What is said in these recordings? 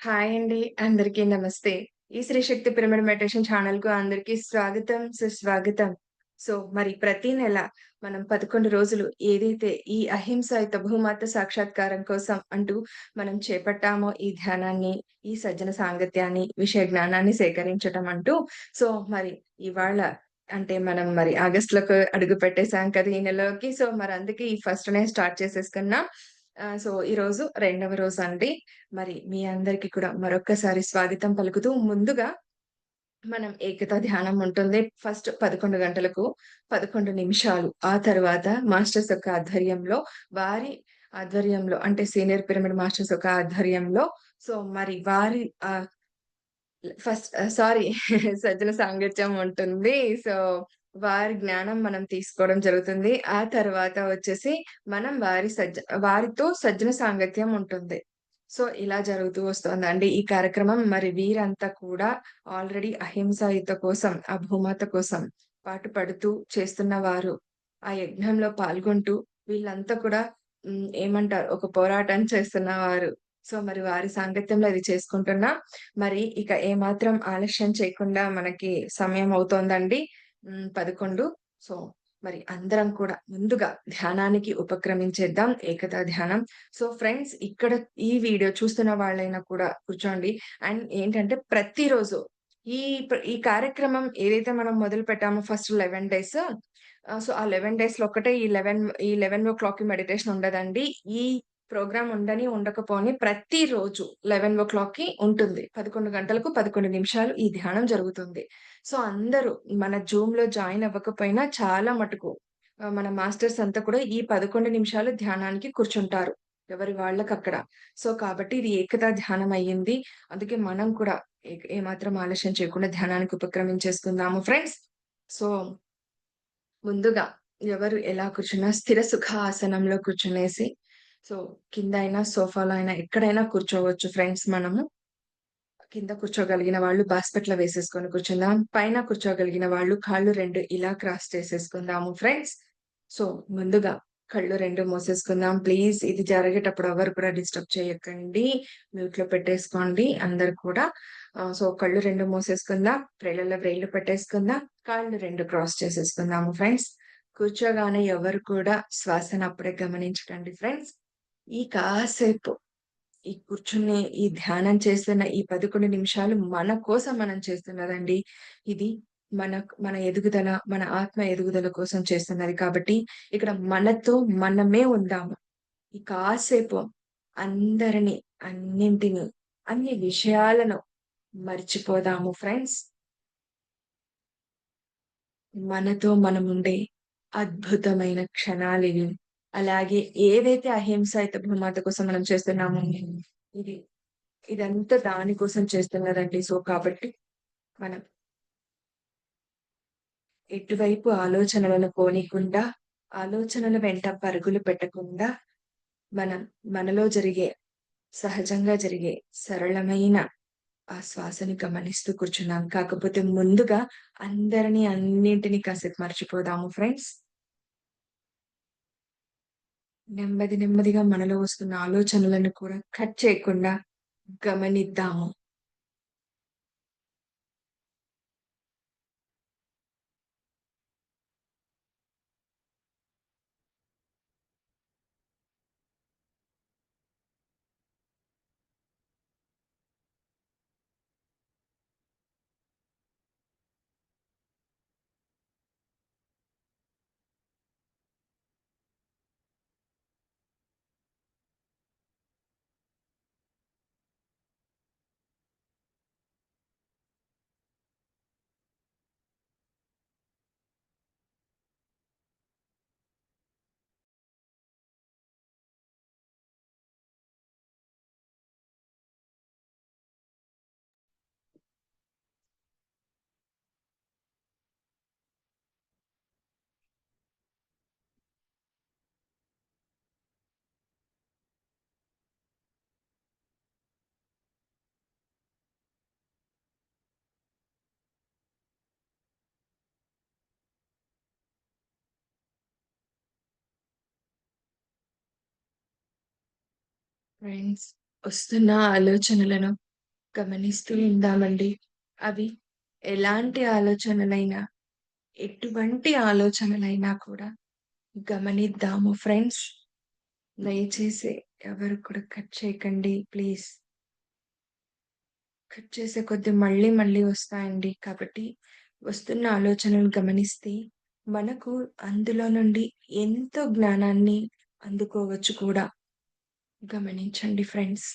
Hi అండి. అందరికీ నమస్తే. ఈ శ్రీ శక్తి పిరమిడ్ మెడిటేషన్ ఛానెల్‌కు అందరికీ స్వాగతం, సుస్వాగతం. మరి ప్రతి నెల మనం 11 రోజులు ఏదైతే ఈ అహింసాయుత భూమాత సాక్షాత్కారం కోసం అంటూ మనం చేపట్టామో ఈ ధ్యానాన్ని, ఈ సజ్జన సాంగత్యాన్ని, విషయ జ్ఞానాన్ని సేకరించటం అంటూ సో, మరి ఇవాళ అంటే మనం మరి ఆగస్ట్‌లోకి అడుగు పెట్టేసాం కదా! ఈ నెలలోకి. మరందుకే ఈ ఫస్ట్‌నే స్టార్ట్ చేసేసుకున్నాం. ఈరోజు రెండవ రోజండి. మరి మీ అందరికి కూడా మరొక్కసారి స్వాగతం పలుకుతూ ముందుగా మనం ఏకతా ధ్యానం ఉంటుంది. ఫస్ట్ 11 గంటలకు 11 నిమిషాలు. ఆ తర్వాత మాస్టర్స్ యొక్క ఆధ్వర్యంలో వారి ఆధ్వర్యంలో అంటే సీనియర్ పిరమిడ్ మాస్టర్స్ యొక్క ఆధ్వర్యంలో మరి వారి సారీ సజ్జన సాంగత్యం ఉంటుంది. సో, వారి జ్ఞానం మనం తీసుకోవడం జరుగుతుంది. ఆ తర్వాత వచ్చేసి మనం వారితో సజ్జన సాంగత్యం ఉంటుంది. ఇలా జరుగుతూ వస్తోందండి ఈ కార్యక్రమం. మరి వీరంతా కూడా ఆల్రెడీ అహింసాయుత కోసం, ఆ భూమాత కోసం పాటుపడుతూ చేస్తున్నవారు. ఆ యజ్ఞంలో పాల్గొంటూ వీళ్ళంతా కూడా ఏమంటారు ఒక పోరాటం చేస్తున్నవారు. మరి వారి సాంగత్యంలో ఇది చేసుకుంటున్నా. మరి ఇక ఏమాత్రం ఆలస్యం చేయకుండా మనకి సమయం అవుతోందండి. 11. సో, మరి అందరం కూడా ముందుగా ధ్యానానికి ఉపక్రమించేద్దాం. ఏకతా ధ్యానం. ఫ్రెండ్స్ ఇక్కడ ఈ వీడియో చూస్తున్న వాళ్ళైనా కూడా కూర్చోండి. అండ్ ఏంటంటే ప్రతిరోజు ఈ ఈ కార్యక్రమం ఏదైతే మనం మొదలుపెట్టామో ఫస్ట్ 11 డేస్ ఆ 11 డేస్‌లో ఒక్కటే ఈ 11:00 మెడిటేషన్ ఉండదండి. ఈ ప్రోగ్రామ్ ఉండని, ఉండకపోని ప్రతిరోజు 11:00కి ఉంటుంది. 11 గంటలకు 11 నిమిషాలు ఈ ధ్యానం జరుగుతుంది. అందరూ మన జూమ్‌లో జాయిన్ అవ్వకపోయినా చాలా మటుకు మన మాస్టర్స్ అంతా కూడా ఈ 11 నిమిషాలు ధ్యానానికి కూర్చుంటారు. ఎవరి వాళ్ళకక్కడ. కాబట్టి ఇది ఏకతా ధ్యానం అయ్యింది. అందుకే మనం కూడా ఏమాత్రం ఆలస్యం చేయకుండా ధ్యానానికి ఉపక్రమించేసుకుందాము ఫ్రెండ్స్. సో ముందుగా ఎవరు ఎలా కూర్చున్నా స్థిర సుఖాసనంలో కూర్చునేసి, సో కింద అయినా, సోఫాలో అయినా ఎక్కడైనా కూర్చోవచ్చు ఫ్రెండ్స్ మనము. కింద కూర్చోగలిగిన వాళ్ళు బాస్కెట్‌లో వేసేసుకొని కూర్చుందాం. పైన కూర్చోగలిగిన వాళ్ళు కాళ్ళు 2 ఇలా క్రాస్ చేసేసుకుందాము ఫ్రెండ్స్. సో ముందుగా కళ్ళు 2 మూసేసుకుందాం. ప్లీజ్ ఇది జరిగేటప్పుడు ఎవరు కూడా డిస్టర్బ్ చేయకండి. మ్యూట్‌లో పెట్టేసుకోండి అందరూ కూడా. కళ్ళు 2 మూసేసుకుందాం. వ్రేళ్ళలో వ్రేళ్ళు పెట్టేసుకుందాం. కాళ్ళు 2 క్రాస్ చేసేసుకుందాము ఫ్రెండ్స్. కూర్చోగానే ఎవరు కూడా శ్వాసను అప్పుడే గమనించకండి ఫ్రెండ్స్. కాసేపు ఈ కూర్చుని ఈ ధ్యానం చేస్తున్న ఈ 11 నిమిషాలు మన కోసం మనం చేస్తున్నదండి. ఇది మన ఎదుగుదల, మన ఆత్మ ఎదుగుదల కోసం చేస్తున్నది కాబట్టి, ఇక్కడ మనతో మనమే ఉందాము. ఈ కాసేపు అందరిని, అన్నింటిని, అన్ని విషయాలను మర్చిపోదాము ఫ్రెండ్స్. మనతో మనముండే అద్భుతమైన క్షణాలివి. అలాగే ఏదైతే అహింసాయుత భూమాత కోసం మనం చేస్తున్నామో ఇది ఇదంతా దాని కోసం చేస్తున్నదండి. కాబట్టి మనం ఎటువైపు ఆలోచనలను పోనీకుండా, ఆలోచనల వెంట పరుగులు పెట్టకుండా, మనం మనలో జరిగే సహజంగా జరిగే సరళమైన ఆ శ్వాసని గమనిస్తూ కూర్చున్నాం. కాకపోతే ముందుగా అందరిని, అన్నింటిని కాసేపు మర్చిపోదాము ఫ్రెండ్స్. నెమ్మది నెమ్మదిగా మనలో వస్తున్న ఆలోచనలను కూడా కట్ చేయకుండా గమనిద్దాము. ఫ్రెండ్స్ వస్తున్న ఆలోచనలను గమనిస్తూ ఉందామండి. అవి ఎలాంటి ఆలోచనలైనా, ఎటువంటి ఆలోచనలైనా కూడా గమనిద్దాము ఫ్రెండ్స్. దయచేసి ఎవరు కూడా కట్ చేయకండి ప్లీజ్. కట్ చేసే కొద్దీ మళ్ళీ మళ్ళీ వస్తాయండి. కాబట్టి వస్తున్న ఆలోచనలు గమనిస్తే మనకు అందులో నుండి ఎంతో జ్ఞానాన్ని అందుకోవచ్చు కూడా. గమనించండి ఫ్రెండ్స్.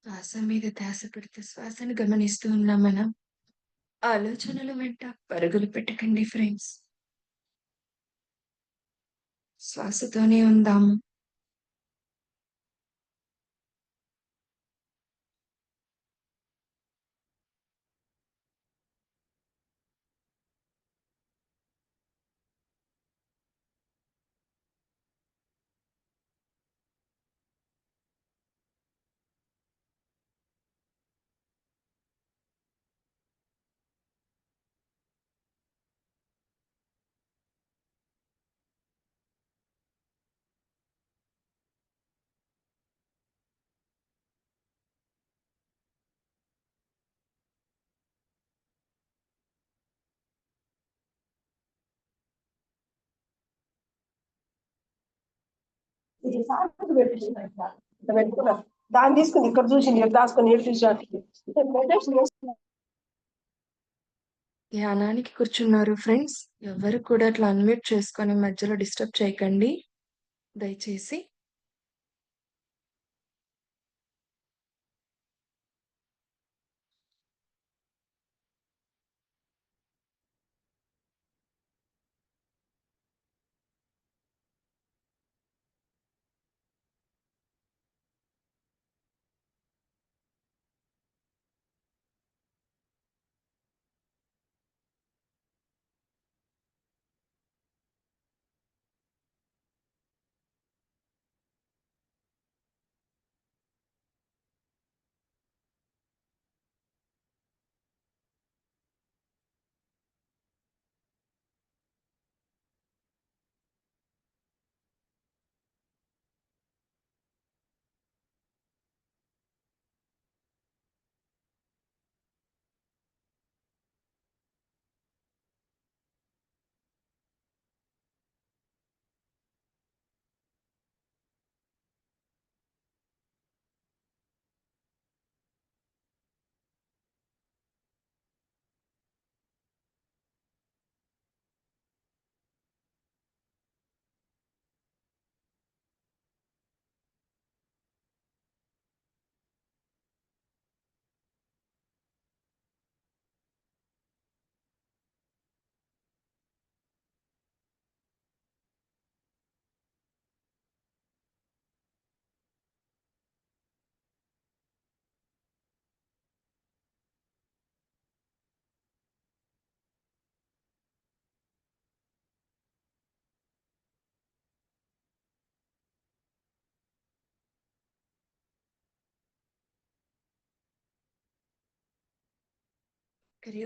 శ్వాస మీద ధ్యాస పెడితే శ్వాసను గమనిస్తూ ఉన్నాం మనం. ఆలోచనల వెంట పరుగులు పెట్టకండి ఫ్రెండ్స్. శ్వాసతోనే ఉందాము. పెట్టుకున్నారు. దాన్ని తీసుకుని ఇక్కడ చూసింది, దాచుకొని ఏడు చూసి ధ్యానానికి కూర్చున్నారు ఫ్రెండ్స్. ఎవరు కూడా అట్లా అన్మ్యూట్ చేసుకొని మధ్యలో డిస్టర్బ్ చేయకండి దయచేసి.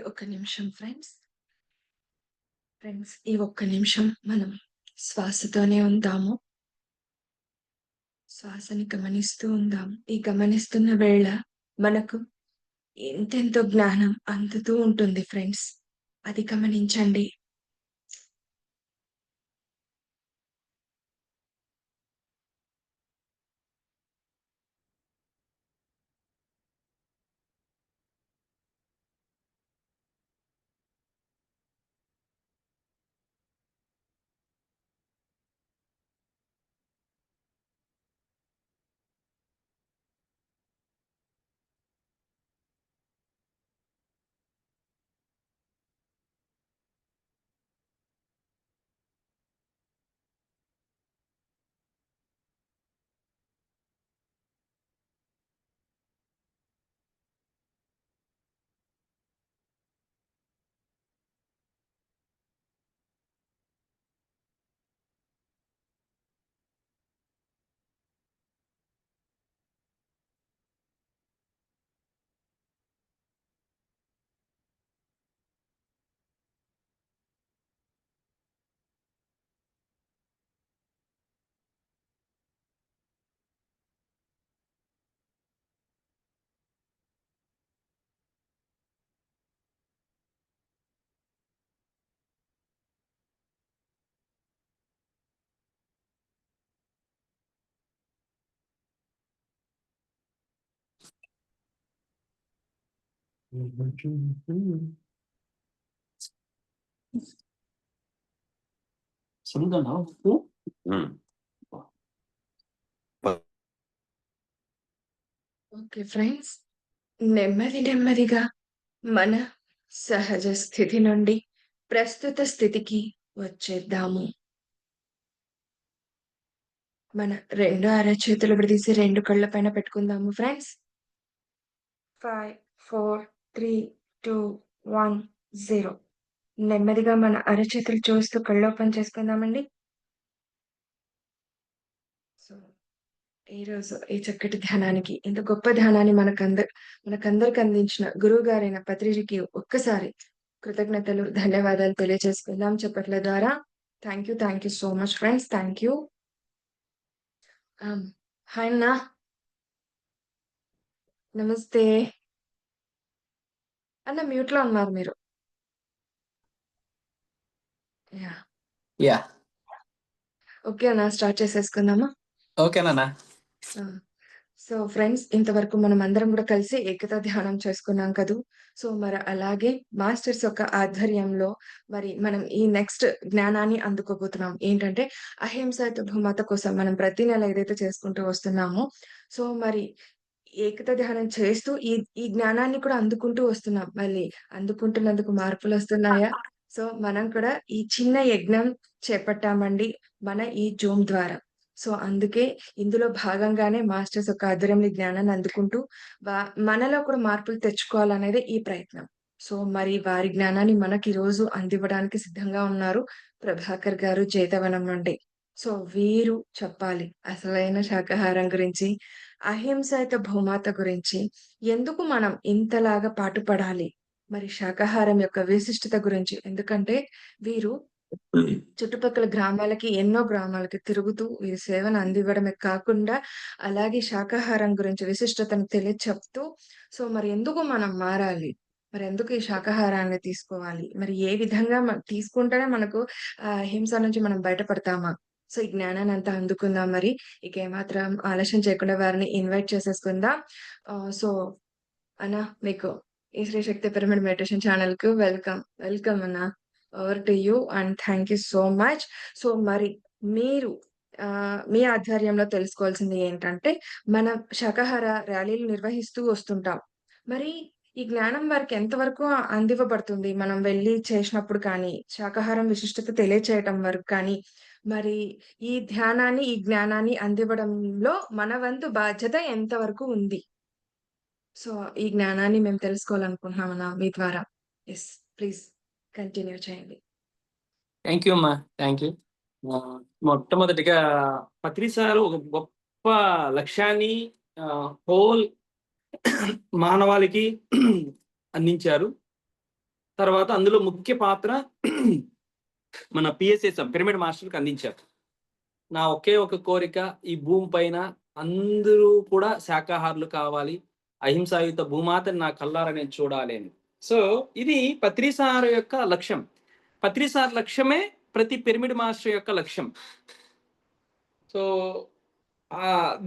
ఒక నిమిషం ఫ్రెండ్స్. ఈ ఒక్క నిమిషం మనం శ్వాసతోనే ఉందాము. శ్వాసని గమనిస్తూ ఉందాం. ఈ గమనిస్తున్న వేళ మనకు ఎంతెంతో జ్ఞానం అందుతూ ఉంటుంది ఫ్రెండ్స్. అది గమనించండి. ఓకే ఫ్రెండ్స్, నెమ్మదిగా మన సహజ స్థితి నుండి ప్రస్తుత స్థితికి వచ్చేద్దాము. మన 2 అరచేతులు విడదీసి 2 కళ్ళ పైన పెట్టుకుందాము ఫ్రెండ్స్. 5, 4, 3, 2, 1, 0. నెమ్మదిగా మన అరచేతులు చూస్తూ కళ్ళు ఓపెన్ చేసుకుందామండి. సో ఈరోజు ఈ చక్కటి ధ్యానానికి, ఇంత గొప్ప ధ్యానాన్ని మనకందరికి అందించిన గురువు గారైన పత్రిజీకి ఒక్కసారి కృతజ్ఞతలు, ధన్యవాదాలు తెలియజేసుకుందాం చెప్పట్ల ద్వారా. Thank you so much friends. Thank you. Hi అన్నా, నమస్తే అన్న. మ్యూట్ లో ఉన్నారు మీరు. యా యా ఓకే అన్న, స్టార్ట్ చేసేసుకుందామా? ఓకేనా? ఆ! సో, ఫ్రెండ్స్ ఇంతవరకు మనమందరం గూడా కలిసి ఏకతా ధ్యానం చేసుకున్నాం కదూ! సో, మరి అలాగే మాస్టర్స్ యొక్క ఆధ్వర్యంలో మరి మనం ఈ నెక్స్ట్ జ్ఞానాన్ని అందుకోబోతున్నాం. ఏంటంటే అహింసతో భూమాత కోసం మనం ప్రతి నెల ఏదైతే చేసుకుంటూ వస్తున్నామో, సో, మరి ఏకతా ధ్యానం చేస్తూ ఈ జ్ఞానాన్ని కూడా అందుకుంటూ వస్తున్నాం. మళ్ళీ అందుకుంటున్నందుకు మార్పులొస్తున్నాయా? సో, మనం కూడా ఈ చిన్న యజ్ఞం చేపట్టామండి మన ఈ జూమ్ ద్వారా. సో, అందుకే ఇందులో భాగంగానే మాస్టర్స్ యొక్క ఆధ్వర్యంలో ఈ జ్ఞానాన్ని అందుకుంటూ వా మనలో కూడా మార్పులు తెచ్చుకోవాలనేదే ఈ ప్రయత్నం. సో, మరి వారి జ్ఞానాన్ని మనకిరోజు అందివ్వడానికి సిద్ధంగా ఉన్నారు ప్రభాకర్ గారు జేతవనం నుండి. సో, వీరు చెప్పాలి అసలైన శాకాహారం గురించి, అహింసైత భూమాత గురించి, ఎందుకు మనం ఇంతలాగా పాటుపడాలి, మరి శాకాహారం యొక్క విశిష్టత గురించి. ఎందుకంటే వీరు చుట్టుపక్కల గ్రామాలకి, ఎన్నో గ్రామాలకి తిరుగుతూ ఈ సేవను అందివ్వడమే కాకుండా, అలాగే శాకాహారం గురించి విశిష్టతను తెలియచెప్తూ, సో, మరి ఎందుకు మనం మారాలి? మరెందుకు ఈ శాకాహారాన్ని తీసుకోవాలి? మరి ఏ విధంగా తీసుకుంటేనే మనకు హింస నుంచి మనం బయటపడతామా? సో, ఈ జ్ఞానాన్నంతా అందుకుందాం మరి. ఇక ఏమాత్రం ఆలస్యం చేయకుండా వారిని ఇన్వైట్ చేసేసుకుందాం. సో, అన్న మీకు ఈ శ్రీ శక్తి పిరమిడ్ మెడిటేషన్ ఛానెల్‌కు వెల్కమ్. వెల్కమ్ అన్న. Over to you and thank you so much. So, మరి మీరు మీ ఆధ్వర్యంలో తెలుసుకోవాల్సింది ఏంటంటే, మనం శాకాహార ర్యాలీలు నిర్వహిస్తూ వస్తుంటాం. మరి ఈ జ్ఞానం వారికి ఎంతవరకు అందివ్వబడుతుంది? మనం వెళ్లి చేసినప్పుడు కానీ, శాకాహారం విశిష్టత తెలియచేయటం వరకు కానీ, మరి ఈ ధ్యానాన్ని, ఈ జ్ఞానాన్ని అందివ్వడంలో మన వంతు బాధ్యత ఎంతవరకు ఉంది? సో, ఈ జ్ఞానాన్ని మేము తెలుసుకోవాలనుకుంటున్నామన్నా మీ ద్వారా. యెస్. ప్లీజ్ కంటిన్యూ చేయండి. థ్యాంక్ యూ అమ్మా. Thank you. మొట్టమొదటిగా పత్రి సారు ఒక గొప్ప లక్ష్యాన్ని హోల్ మానవాళికి అందించారు. తర్వాత అందులో ముఖ్య పాత్ర మన పిఎస్ఎస్ పిరమిడ్ మాస్టర్‌కి అందించారు. నా ఒకే ఒక కోరిక, ఈ భూమి పైన అందరూ కూడా శాకాహారులు కావాలి. అహింసాయుత భూమాతని నా కళ్ళారా నేను చూడాలి అని. సో, ఇది పత్రి సార్ యొక్క లక్ష్యం. పత్రి సార్ లక్ష్యమే ప్రతి పిరమిడ్ మాస్టర్ యొక్క లక్ష్యం. సో,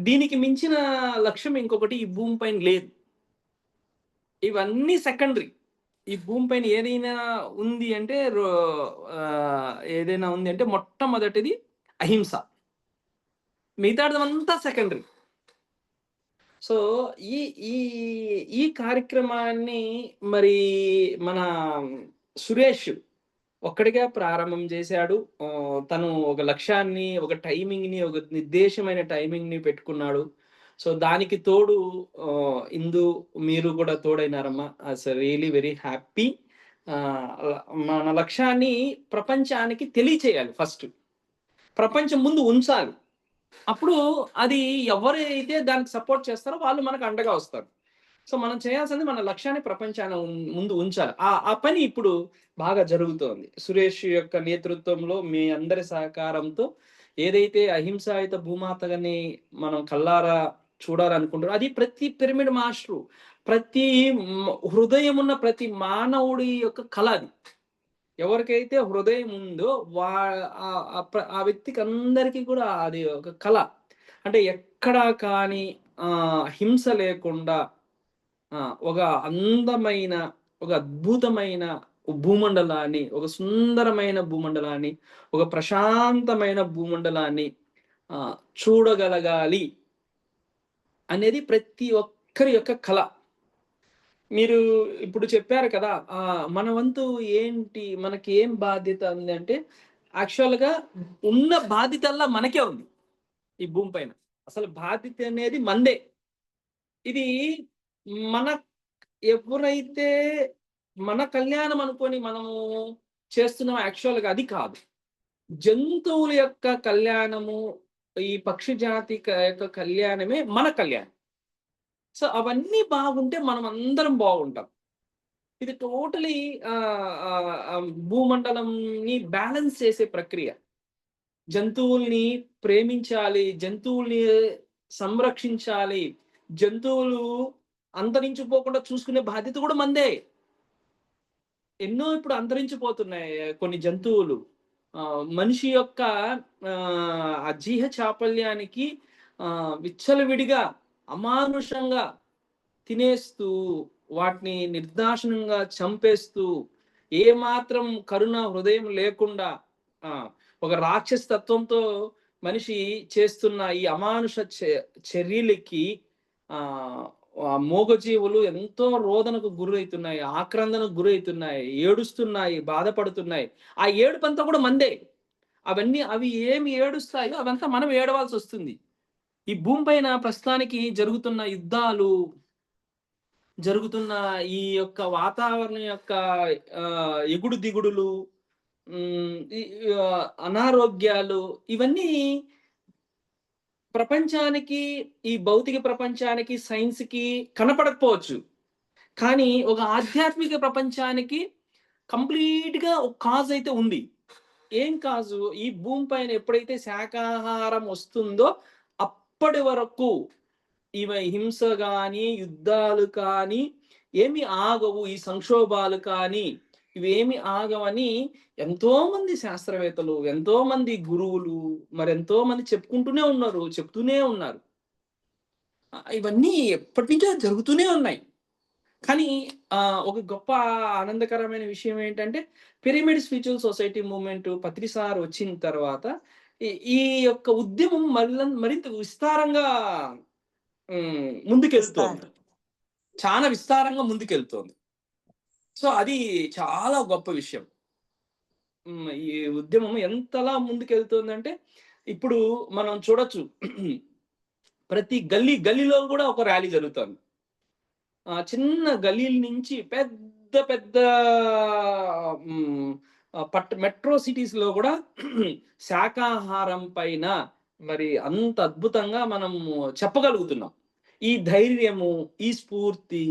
దీనికి మించిన లక్ష్యం ఇంకొకటి ఈ భూమి పైన లేదు. ఇవన్నీ సెకండరీ. ఈ భూమి పైన ఏదైనా ఉంది అంటే ఏదైనా ఉంది అంటే మొట్టమొదటిది అహింస. మిగతాదంతా సెకండరీ. సో, ఈ ఈ ఈ కార్యక్రమాన్ని మరి మన సురేష్ ఒక్కడిగా ప్రారంభం చేశాడు. తను ఒక లక్ష్యాన్ని, ఒక టైమింగ్‌ని, ఒక నిర్దేశమైన టైమింగ్‌ని పెట్టుకున్నాడు. సో, దానికి తోడు ఇందు మీరు కూడా తోడైనారమ్మా. Really very happy. మన లక్ష్యాన్ని ప్రపంచానికి తెలియచేయాలి ఫస్ట్. ప్రపంచం ముందు ఉంచాలి. అప్పుడు అది ఎవరైతే దానికి సపోర్ట్ చేస్తారో వాళ్ళు మనకు అండగా వస్తారు. సో, మనం చేయాల్సింది మన లక్ష్యాన్ని ప్రపంచాన ముందు ఉంచాలి. ఆ పని ఇప్పుడు బాగా జరుగుతోంది. సురేష్ యొక్క నేతృత్వంలో మీ అందరి సహకారంతో ఏదైతే అహింసాయుత భూమాతని మనం కళ్ళారా చూడాలనుకుంటారో అది ప్రతి పిరమిడ్ మాస్టరు, ప్రతి హృదయం ఉన్న ప్రతి మానవుడి యొక్క కల అది. ఎవరికైతే హృదయం ఉందో ఆ వ్యక్తికి అందరికీ కూడా అది ఒక కల. అంటే ఎక్కడా కానీ హింస లేకుండా ఒక అందమైన, ఒక అద్భుతమైన భూమండలాన్ని, ఒక సుందరమైన భూమండలాన్ని, ఒక ప్రశాంతమైన భూమండలాన్ని చూడగలగాలి అనేది ప్రతి ఒక్కరి యొక్క కల. మీరు ఇప్పుడు చెప్పారు కదా! మన వంతు ఏంటి? మనకి ఏం బాధ్యత ఉంది అంటే, యాక్చువల్‌గా ఉన్న బాధ్యతల్లా మనకే ఉంది ఈ భూమి పైన. అసలు బాధ్యత అనేది మనదే. ఇది మన ఎవరైతే మన కళ్యాణం అనుకోని మనము చేస్తున్నామో యాక్చువల్‌గా అది కాదు. జంతువుల యొక్క కళ్యాణము, ఈ పక్షి జాతి యొక్క కళ్యాణమే మన కళ్యాణం. సో, అవన్నీ బాగుంటే మనం అందరం బాగుంటాం. ఇది టోటలీ భూమండలంని బ్యాలెన్స్ చేసే ప్రక్రియ. జంతువుల్ని ప్రేమించాలి, జంతువుల్ని సంరక్షించాలి, జంతువులు అంతరించిపోకుండా చూసుకునే బాధ్యత కూడా మనదే. ఎన్నో ఇప్పుడు అంతరించిపోతున్నాయి కొన్ని జంతువులు. మనిషి యొక్క ఆ జీహ చాపల్యానికి విచ్చలవిడిగా అమానుషంగా తినేస్తూ వాటిని నిర్దాక్షిణ్యంగా చంపేస్తూ ఏమాత్రం కరుణ హృదయం లేకుండా ఆ ఒక రాక్షస తత్వంతో మనిషి చేస్తున్న ఈ అమానుష చర్యలకి ఆ ఆ మూగజీవులు ఎంతో రోదనకు గురవుతున్నాయి, ఆక్రందనకు గురవుతున్నాయి, ఏడుస్తున్నాయి, బాధపడుతున్నాయి. ఆ ఏడుపంతా కూడా మందే. అవి ఏమి ఏడుస్తాయో అవంతా మనం ఏడవాల్సి వస్తుంది. ఈ భూమి పైన ప్రస్తుతానికి జరుగుతున్న యుద్ధాలు, జరుగుతున్న ఈ యొక్క వాతావరణం యొక్క ఎగుడు దిగుడులు, ఈ అనారోగ్యాలు, ఇవన్నీ ప్రపంచానికి, ఈ భౌతిక ప్రపంచానికి, సైన్స్‌కి కనపడకపోవచ్చు. కానీ ఒక ఆధ్యాత్మిక ప్రపంచానికి కంప్లీట్‌గా ఒక కాజ్ అయితే ఉంది. ఏం కాజు? ఈ భూమి పైన ఎప్పుడైతే శాకాహారం వస్తుందో అప్పటి వరకు హింస గాని, యుద్ధాలు కానీ ఏమి ఆగవు. ఈ సంక్షోభాలు కానీ ఇవేమి ఆగవని ఎంతోమంది శాస్త్రవేత్తలు, ఎంతోమంది గురువులు, మరెంతో మంది చెప్పుకుంటూనే ఉన్నారు, చెప్తూనే ఉన్నారు. ఇవన్నీ ఎప్పటినుంచో జరుగుతూనే ఉన్నాయి. కానీ ఒక గొప్ప ఆనందకరమైన విషయం ఏంటంటే, పిరమిడ్ స్పిరిచువల్ సొసైటీ మూవ్‌మెంట్ పత్రి సార్ వచ్చిన తర్వాత ఈ ఈ యొక్క ఉద్యమం మరింత విస్తారంగా ముందుకెళ్తోంది. చాలా విస్తారంగా ముందుకెళ్తోంది. సో, అది చాలా గొప్ప విషయం. ఈ ఉద్యమం ఎంతలా ముందుకెళ్తోందంటే, ఇప్పుడు మనం చూడొచ్చు. ప్రతి గల్లీలో కూడా ఒక ర్యాలీ జరుగుతోంది. చిన్న గల్లీల నుంచి పెద్ద పెద్ద మెట్రో సిటీస్‌లో కూడా శాకాహారం పైన మరి అంత అద్భుతంగా మనము చెప్పగలుగుతున్నాం. ఈ ధైర్యము, ఈ స్ఫూర్తి,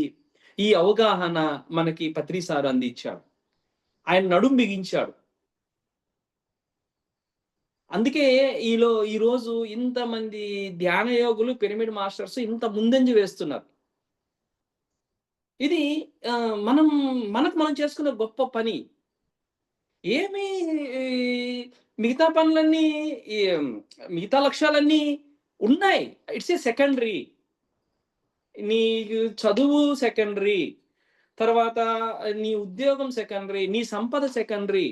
ఈ అవగాహన మనకి పత్రి సార్ అందించాడు. ఆయన నడుం బిగించాడు. అందుకే ఈరోజు ఇంతమంది ధ్యాన యోగులు, పిరమిడ్ మాస్టర్స్ ఇంత ముందంజ వేస్తున్నారు. ఇది మనకు మనం చేసుకున్న గొప్ప పని. ఏమి మిగతా పనులన్నీ, మిగతా లక్ష్యాలన్నీ ఉన్నాయి. It's a secondary. నీకు చదువు సెకండరీ, తర్వాత నీ ఉద్యోగం సెకండరీ, నీ సంపద సెకండరీ.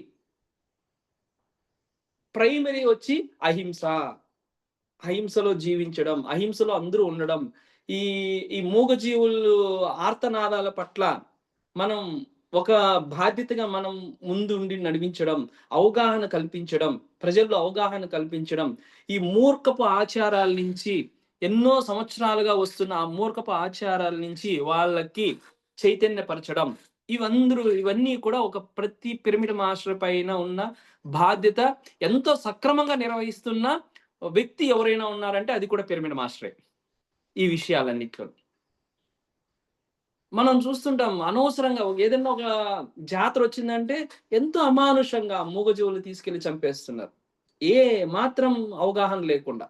ప్రైమరీ వచ్చి అహింస. అహింసలో జీవించడం, అహింసలో అందరూ ఉండడం. ఈ మూగజీవులు ఆర్తనాదాల పట్ల మనం ఒక బాధ్యతగా మనం ముందుండి నడిపించడం, అవగాహన కల్పించడం, ప్రజల్లో అవగాహన కల్పించడం. ఈ మూర్ఖపు ఆచారాల నుంచి, ఎన్నో సంవత్సరాలుగా వస్తున్న ఆ మూర్ఖపు ఆచారాల నుంచి వాళ్ళకి చైతన్యపరచడం. ఇవన్నీ కూడా ఒక ప్రతి పిరమిడ్ మాస్టర్ పైన ఉన్న బాధ్యత. ఎంతో సక్రమంగా నిర్వహిస్తున్న వ్యక్తి ఎవరైనా ఉన్నారంటే అది కూడా పిరమిడ్ మాస్టరే. ఈ విషయాలన్నిట్లో మనం చూస్తుంటాం. అనవసరంగా ఏదైనా ఒక జాతర వచ్చిందంటే ఎంతో అమానుషంగా మూగజీవులు తీసుకెళ్లి చంపేస్తున్నారు, ఏ మాత్రం అవగాహన లేకుండా.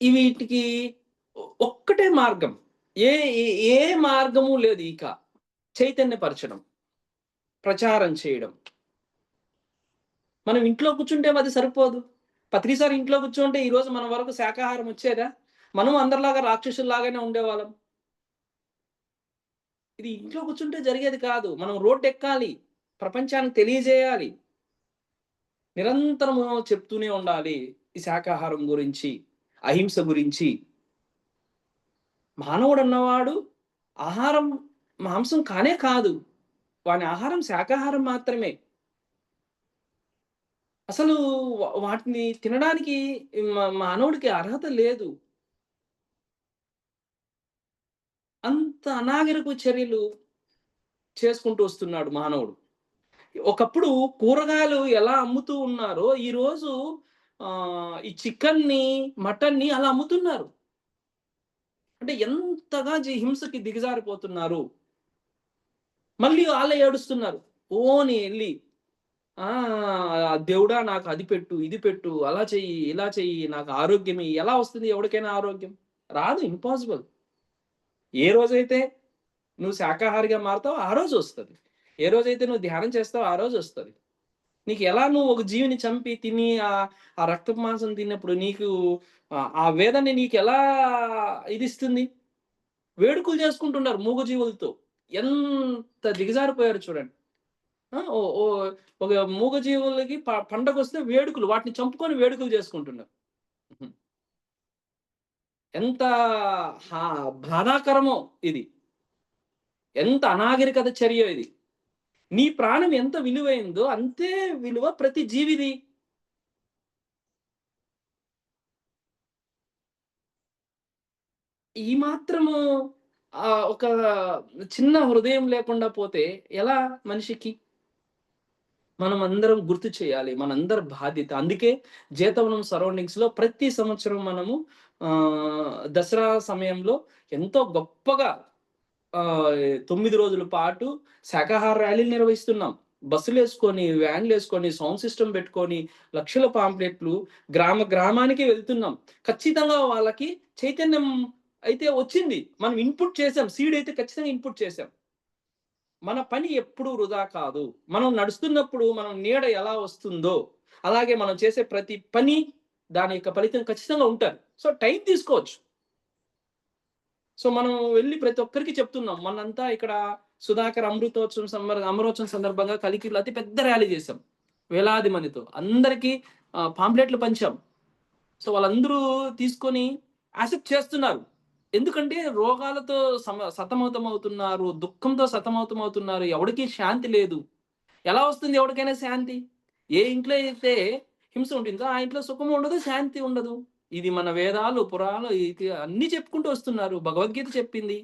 వీటికి ఒక్కటే మార్గం, ఏ మార్గము లేదు. ఇక చైతన్యపరచడం, ప్రచారం చేయడం. మనం ఇంట్లో కూర్చుంటే అది సరిపోదు. పత్రిసారి ఇంట్లో కూర్చుంటే ఈరోజు మన వరకు శాకాహారం వచ్చేదా? మనం అందరిలాగా రాక్షసుల్లాగానే ఉండేవాళ్ళం. ఇది ఇంట్లో కూర్చుంటే జరిగేది కాదు. మనం రోడ్డు ఎక్కాలి, ప్రపంచానికి తెలియజేయాలి, నిరంతరము చెప్తూనే ఉండాలి ఈ శాకాహారం గురించి, అహింస గురించి. మానవుడు అన్నవాడు ఆహారం మాంసం కానే కాదు, వాని ఆహారం శాకాహారం మాత్రమే. అసలు వాటిని తినడానికి మానవుడికి అర్హత లేదు. అంత అనాగరిక చర్యలు చేసుకుంటూ వస్తున్నాడు మానవుడు. ఒకప్పుడు కూరగాయలు ఎలా అమ్ముతూ ఉన్నారో ఈరోజు ఈ చికెన్ని, మటన్ని అలా అమ్ముతున్నారు. అంటే ఎంతగా హింసకి దిగజారిపోతున్నారు. మళ్ళీ వాళ్ళే ఏడుస్తున్నారు. ఓని వెళ్ళి దేవుడా నాకు అది పెట్టు, ఇది పెట్టు, అలా చెయ్యి, ఇలా చెయ్యి, నాకు ఆరోగ్యం ఎలా వస్తుంది? ఎవరికైనా ఆరోగ్యం రాదు, ఇంపాసిబుల్. ఏ రోజైతే నువ్వు శాకాహారిగా మారుతావు ఆ రోజు వస్తుంది. ఏ రోజైతే నువ్వు ధ్యానం చేస్తావు ఆ రోజు వస్తుంది. నీకు ఎలా నువ్వు ఒక జీవిని చంపి తిని ఆ రక్తపు మాంసం తిన్నప్పుడు నీకు ఆ వేదన నీకు ఎలా ఇదిస్తుంది? వేడుకలు చేసుకుంటున్నారు మూగజీవులతో. ఎంత దిగజారిపోయారో చూడండి. ఆ! ఓ ఓ ఒక మూగజీవులకి పండగొస్తే వేడుకలు. వాటిని చంపుకొని వేడుకలు చేసుకుంటున్నారు. హుహు. ఎంత హా బాధాకరమో ఇది. ఎంత అనాగరికత చర్యో ఇది. నీ ప్రాణం ఎంత విలువైందో అంతే విలువ ప్రతి జీవిది. ఈ మాత్రము ఒక చిన్న హృదయం లేకుండా పోతే ఎలా మనిషికి? మనమందరం గుర్తు చేయాలి. మనందరి బాధ్యత. అందుకే జేతవనం సరౌండింగ్స్‌లో ప్రతి సంవత్సరం మనము దసరా సమయంలో ఎంతో గొప్పగా 9 రోజుల పాటు శాకాహార ర్యాలీలు నిర్వహిస్తున్నాం. బస్సులేసుకొని, వ్యాన్‌లేసుకొని, సౌండ్ సిస్టమ్ పెట్టుకొని, లక్షల పాంప్లెట్లు గ్రామానికి వెళ్తున్నాం. ఖచ్చితంగా వాళ్ళకి చైతన్యం అయితే వచ్చింది. మనం ఇన్‌పుట్ చేసాం. సీడ్ అయితే ఖచ్చితంగా ఇన్‌పుట్ చేసాం. మన పని ఎప్పుడూ వృధా కాదు. మనం నడుస్తున్నప్పుడు మనం నీడ ఎలా వస్తుందో, అలాగే మనం చేసే ప్రతి పని దాని యొక్క ఫలితం ఖచ్చితంగా ఉంటది. సో, టైం తీసుకోవచ్చు. సో, మనం వెళ్లి ప్రతి ఒక్కరికి చెప్తున్నాం. మొన్నంతా ఇక్కడ సుధాకర్ అమరోత్సవం సందర్భంగా కలికిరిలో అతి పెద్ద ర్యాలీ చేశాం. వేలాది మందితో. అందరికి పాంప్లెట్లు పంచాం. సో, వాళ్ళందరూ తీసుకొని యాక్సెప్ట్ చేస్తున్నారు. ఎందుకంటే రోగాలతో సతమతమవుతున్నారు. దుఃఖంతో సతమతమవుతున్నారు. ఎవడికి శాంతి లేదు. ఎలా వస్తుంది ఎవడికైనా శాంతి? ఏ ఇంట్లో అయితే హింస ఉంటుందో, ఆ ఇంట్లో సుఖం ఉండదు, శాంతి ఉండదు. ఇది మన వేదాలు, పురాణాలు అన్నీ చెప్పుకుంటూ వస్తున్నారు. భగవద్గీత చెప్పింది.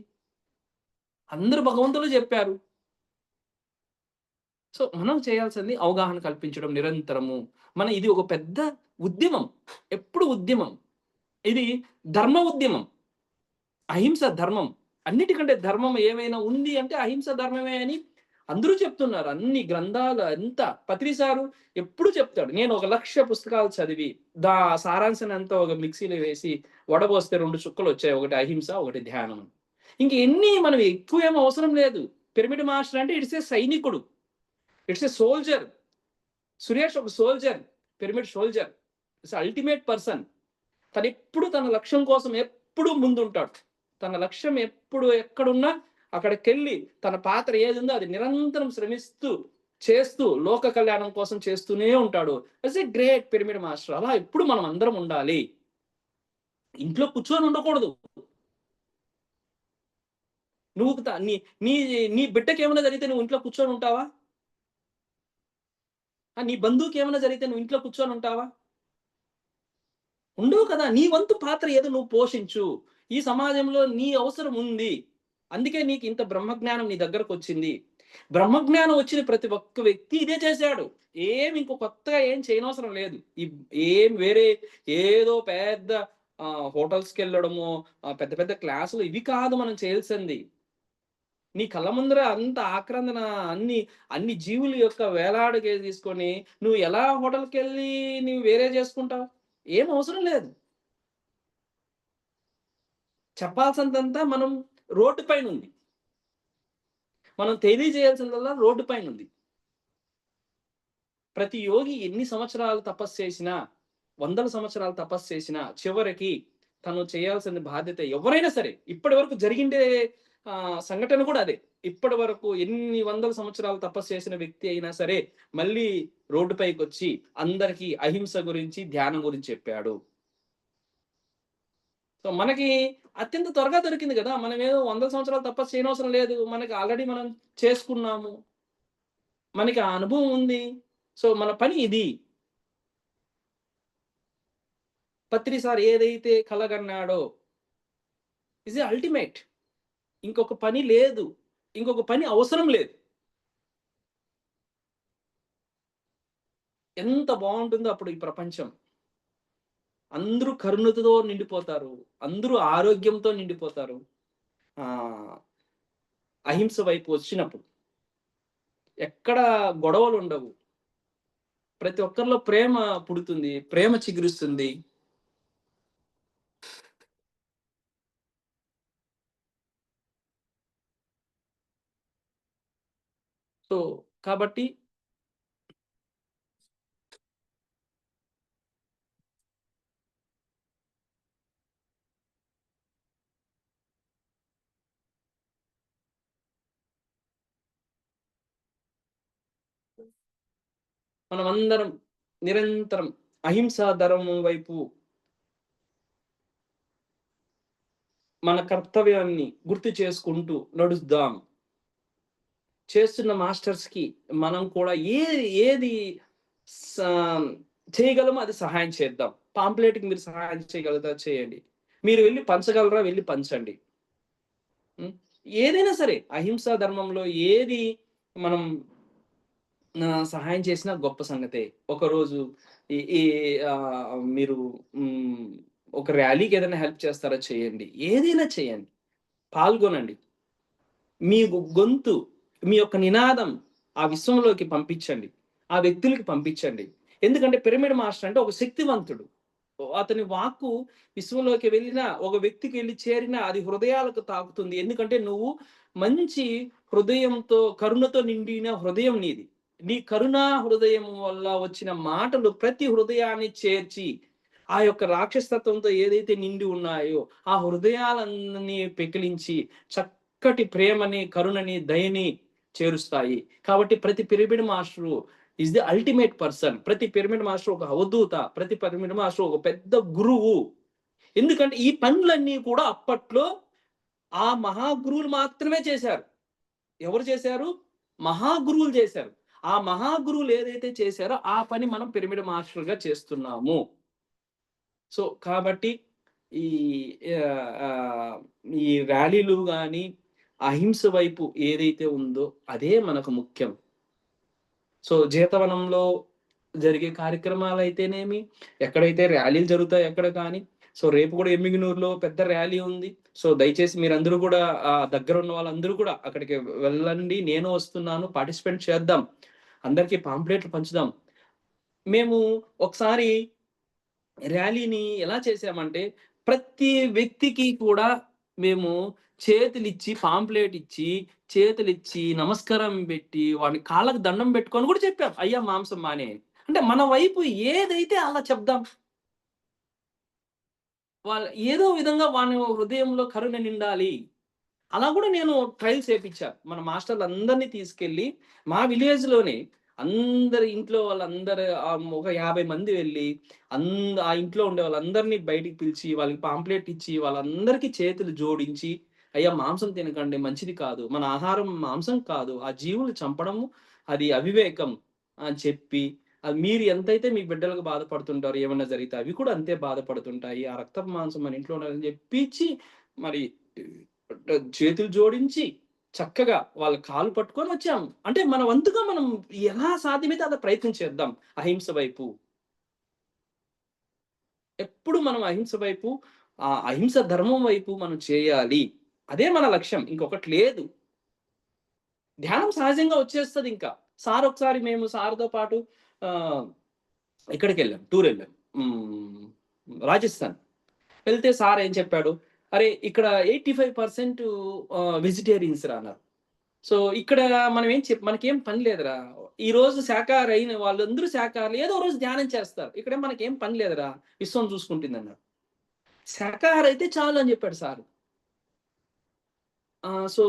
అందరూ భగవంతులు చెప్పారు. సో, మనం చేయాల్సింది అవగాహన కల్పించడం నిరంతరము. ఇది ఒక పెద్ద ఉద్యమం. ఎప్పుడు ఉద్యమం. ఇది ధర్మ ఉద్యమం. అహింస ధర్మం. అన్నిటికంటే ధర్మం ఏమైనా ఉంది అంటే అహింస ధర్మమే అని అందరూ చెప్తున్నారు. అన్ని గ్రంథాలు పత్రి సారు ఎప్పుడు చెప్తాడు. నేను 1,00,000 పుస్తకాలు చదివి, సారాంశానంతా ఒక మిక్సీలో వేసి వడబోస్తే 2 చుక్కలొచ్చాయి. ఒకటి అహింస, ఒకటి ధ్యానం. ఇంక ఎన్ని మనం ఎక్కువేం అవసరం లేదు. పిరమిడ్ మాస్టర్ అంటే ఇట్స్ ఎ సైనికుడు. It's a soldier. సురేష్ ఒక soldier. Pyramid soldier. It's ultimate person. తనెప్పుడు తన లక్ష్యం కోసం ఎప్పుడు ముందుంటాడు. తన లక్ష్యం ఎప్పుడు ఎక్కడున్నా అక్కడికెళ్ళి తన పాత్ర ఏదుందో అది నిరంతరం శ్రమిస్తూ, చేస్తూ, లోక కళ్యాణం కోసం చేస్తూనే ఉంటాడు. As a great pyramid master. అలా ఎప్పుడు మనం అందరం ఉండాలి. ఇంట్లో కూర్చొని ఉండకూడదు. నువ్వు త నీ నీ నీ బిడ్డకేమైనా జరిగితే నువ్వు ఇంట్లో కూర్చొని ఉంటావా? నీ బంధువుకేమైనా జరిగితే నువ్వు ఇంట్లో కూర్చొని ఉంటావా? ఉండవు కదా! నీ వంతు పాత్ర ఏదో నువ్వు పోషించు. ఈ సమాజంలో నీ అవసరం ఉంది. అందుకే నీకింత బ్రహ్మజ్ఞానం నీ దగ్గరకొచ్చింది. బ్రహ్మజ్ఞానం వచ్చిన ప్రతి ఒక్క వ్యక్తి ఇదే చేశాడు. ఇంకో కొత్తగా ఏం చేయనవసరం లేదు. ఏం వేరే ఏదో పెద్ద హోటల్స్‌కెళ్ళడమో, పెద్ద పెద్ద క్లాసులు ఇవి కాదు మనం చేయాల్సింది. నీ కళ్ళ ముందర అంత ఆక్రందన అన్ని, అన్ని జీవుల యొక్క వేలాడగే తీసుకొని నువ్వు ఎలా హోటల్‌కెళ్ళి నువ్వు వేరే చేసుకుంటావు? ఏం అవసరం లేదు. చెప్పాల్సిందంతా మనం రోడ్డు పైనుంది. మనం తెలియజేయాల్సిందల్లా రోడ్డు పైనుంది. ప్రతి యోగి ఎన్ని సంవత్సరాలు తపస్సు చేసినా, వందల సంవత్సరాలు తపస్సు చేసినా, చివరికి తను చేయాల్సిన బాధ్యత ఎవరైనా సరే, ఇప్పటి వరకు జరిగిండే సంఘటన కూడా అదే. ఇప్పటి వరకు ఎన్ని వందల సంవత్సరాలు తపస్సు చేసిన వ్యక్తి అయినా సరే, మళ్ళీ రోడ్డు పైకొచ్చి అందరికీ అహింస గురించి, ధ్యానం గురించి చెప్పాడు. సో, మనకి అత్యంత త్వరగా దొరికింది గదా! మనమేదో వందల సంవత్సరాలు తపస్సు చేయనవసరం లేదు. మనకి ఆల్రెడీ మనం చేసుకున్నాము. మనకి ఆ అనుభవం ఉంది. సో, మన పని ఇది. పత్రి సార్ ఏదైతే కలగన్నాడో ఇస్ ఎ అల్టిమేట్. ఇంకొక పని లేదు. ఇంకొక పని అవసరం లేదు. ఎంత బావుంటుందో అప్పుడు ఈ ప్రపంచం. అందరూ కరుణతో నిండిపోతారు. అందరూ ఆరోగ్యంతో నిండిపోతారు. ఆహ్, అహింస వైపు వచ్చినప్పుడు. ఎక్కడ గొడవలుండవు. ప్రతి ఒక్కరిలో ప్రేమ పుడుతుంది. ప్రేమ చిగురిస్తుంది. సో, కాబట్టి మనమందరం నిరంతరం అహింసా ధర్మం వైపు మన కర్తవ్యాన్ని గుర్తు చేసుకుంటూ నడుద్దాం. చేస్తున్న మాస్టర్స్‌కి మనం కూడా ఏది సా చేయగలమో అది సహాయం చేద్దాం. పాంప్లెట్‌కి మీరు సహాయం చేయగలుగుతారా చేయండి. మీరు వెళ్లి పంచగలరా వెళ్లి పంచండి. హ్మ్. ఏదైనా సరే అహింసా ధర్మంలో ఏది మనం సహాయం చేసినా గొప్ప సంగతే. ఒకరోజు ఈ ఈ మీరు హ్మ్, ఒక ర్యాలీకి ఏదైనా హెల్ప్ చేస్తారా చేయండి. ఏదైనా చేయండి. పాల్గొనండి. మీ గొంతు, మీ యొక్క నినాదం ఆ విశ్వంలోకి పంపించండి. ఆ వ్యక్తులకి పంపించండి. ఎందుకంటే పిరమిడ్ మాస్టర్ అంటే ఒక శక్తివంతుడు. అతని వాక్కు విశ్వంలోకి వెళ్ళినా, ఒక వ్యక్తికి వెళ్లి చేరినా అది హృదయాలకు తాకుతుంది. ఎందుకంటే నువ్వు మంచి హృదయంతో, కరుణతో నిండిన హృదయం నీది. నీ కరుణా హృదయం వల్ల వచ్చిన మాటలు ప్రతి హృదయాన్ని చేర్చి, ఆ యొక్క రాక్షసత్వంతో ఏదైతే నిండి ఉన్నాయో, ఆ హృదయాలన్నీ పెకిలించి చక్కటి ప్రేమని, కరుణని, దయని చేరుస్తాయి. కాబట్టి ప్రతి pyramid master is the ultimate person. ప్రతి పిరమిడ్ మాస్టర్ ఒక అవధూత. ప్రతి పిరమిడ్ మాస్టర్ ఒక పెద్ద గురువు. ఎందుకంటే ఈ పనులన్నీ కూడా అప్పట్లో ఆ మహాగురువులు మాత్రమే చేశారు. ఎవరు చేశారు? మహాగురువులు చేశారు. ఆ మహాగురువులు ఏదైతే చేశారో ఆ పని మనం పిరమిడ్ మాస్టర్‌గా చేస్తున్నాము. సో, కాబట్టి ఈ ఆహ్, ఆహ్, ఈ ర్యాలీలు గాని, అహింస వైపు ఏదైతే ఉందో అదే మనకు ముఖ్యం. సో, జీతవనంలో జరిగే కార్యక్రమాలైతేనేమి, ఎక్కడైతే ర్యాలీలు జరుగుతాయో అక్కడ కానీ, సో, రేపు కూడా ఎమ్మిగనూరులో పెద్ద ర్యాలీ ఉంది. సో, దయచేసి మీరందరూ కూడా దగ్గరున్న వాళ్ళందరూ కూడా అక్కడికి వెళ్ళండి. నేను వస్తున్నాను. పార్టిసిపేట్ చేద్దాం. అందరికీ పాంప్లెట్లు పంచుదాం. మేము ఒకసారి ర్యాలీని ఎలా చేసామంటే, ప్రతి వ్యక్తికి కూడా మేము చేతులిచ్చి, పాంప్లెట్ ఇచ్చి, చేతులిచ్చి, నమస్కారం బెట్టి, వాడి కాళ్ళకి దండం బెట్టుకొని గూడా చెప్పాం. అయ్యా మాంసం మానేయని. అంటే మన వైపు ఏదైతే అలా చెప్దాం. ఏదో విధంగా వాని హృదయంలో కరుణ నిండాలి. అలా గూడా నేను ట్రయల్స్ ఏపిచ్చా. మన మాస్టర్‌లందరిని తీసుకెళ్ళి మా విలేజ్‌లోనే అందరి ఇంట్లో వాళ్ళందరూ ఒక 50 మంది వెళ్లి ఆ ఇంట్లో ఉండే వాళ్ళందరిని బయటికి పిలిచి, వాళ్ళకి పాంప్లెట్ ఇచ్చి, వాళ్ళందరికీ చేతులు జోడించి, "అయ్యా! మాంసం తినకండి మంచిది కాదు. మన ఆహారం మాంసం కాదు. ఆ జీవులు చంపడము అది అవివేకం" అని చెప్పి, మీరు ఎంతైతే మీ బిడ్డలకు బాధపడుతుంటారో ఏమన్నా జరిగితే అవి కూడా అంతే బాధపడుతుంటాయి. ఆ రక్తపు మాంసం మన ఇంట్లో ఉన్నదని జెప్పిచ్చి మరి చేతులు జోడించి చక్కగా వాళ్ళ కాళ్ళు పట్టుకొని వచ్చాము. అంటే మన వంతుగా మనం ఎలా సాధ్యమైతే అలా ప్రయత్నం చేద్దాం అహింస వైపు. ఎప్పుడు మనం అహింస వైపు, అహింస ధర్మం వైపు మనం చేయాలి. అదే మన లక్ష్యం. ఇంకొకటి లేదు. ధ్యానం సహజంగా వచ్చేస్తదింకా. ఒకసారి మేము సార్‌తో పాటు ఆహ్, ఎక్కడికెళ్ళాం, టూరెళ్ళాం. రాజస్థాన్. వెళ్తే సార్ ఏం చెప్పాడు, "అరే! ఇక్కడ 85% వెజిటేరియన్స్ రా" అన్నారు. సో, ఇక్కడ మనం మనకేం పని లేదురా. ఈరోజు శాకాహారి అయిన వాళ్ళందరూ శాకాహారులు. ఏదో రోజు ధ్యానం చేస్తారు. ఇక్కడేం మనకేం పని లేదురా. విశ్వం చూసుకుంటుందన్నారు. శాకాహారి అయితే చాలు అని చెప్పాడు సారు. సో,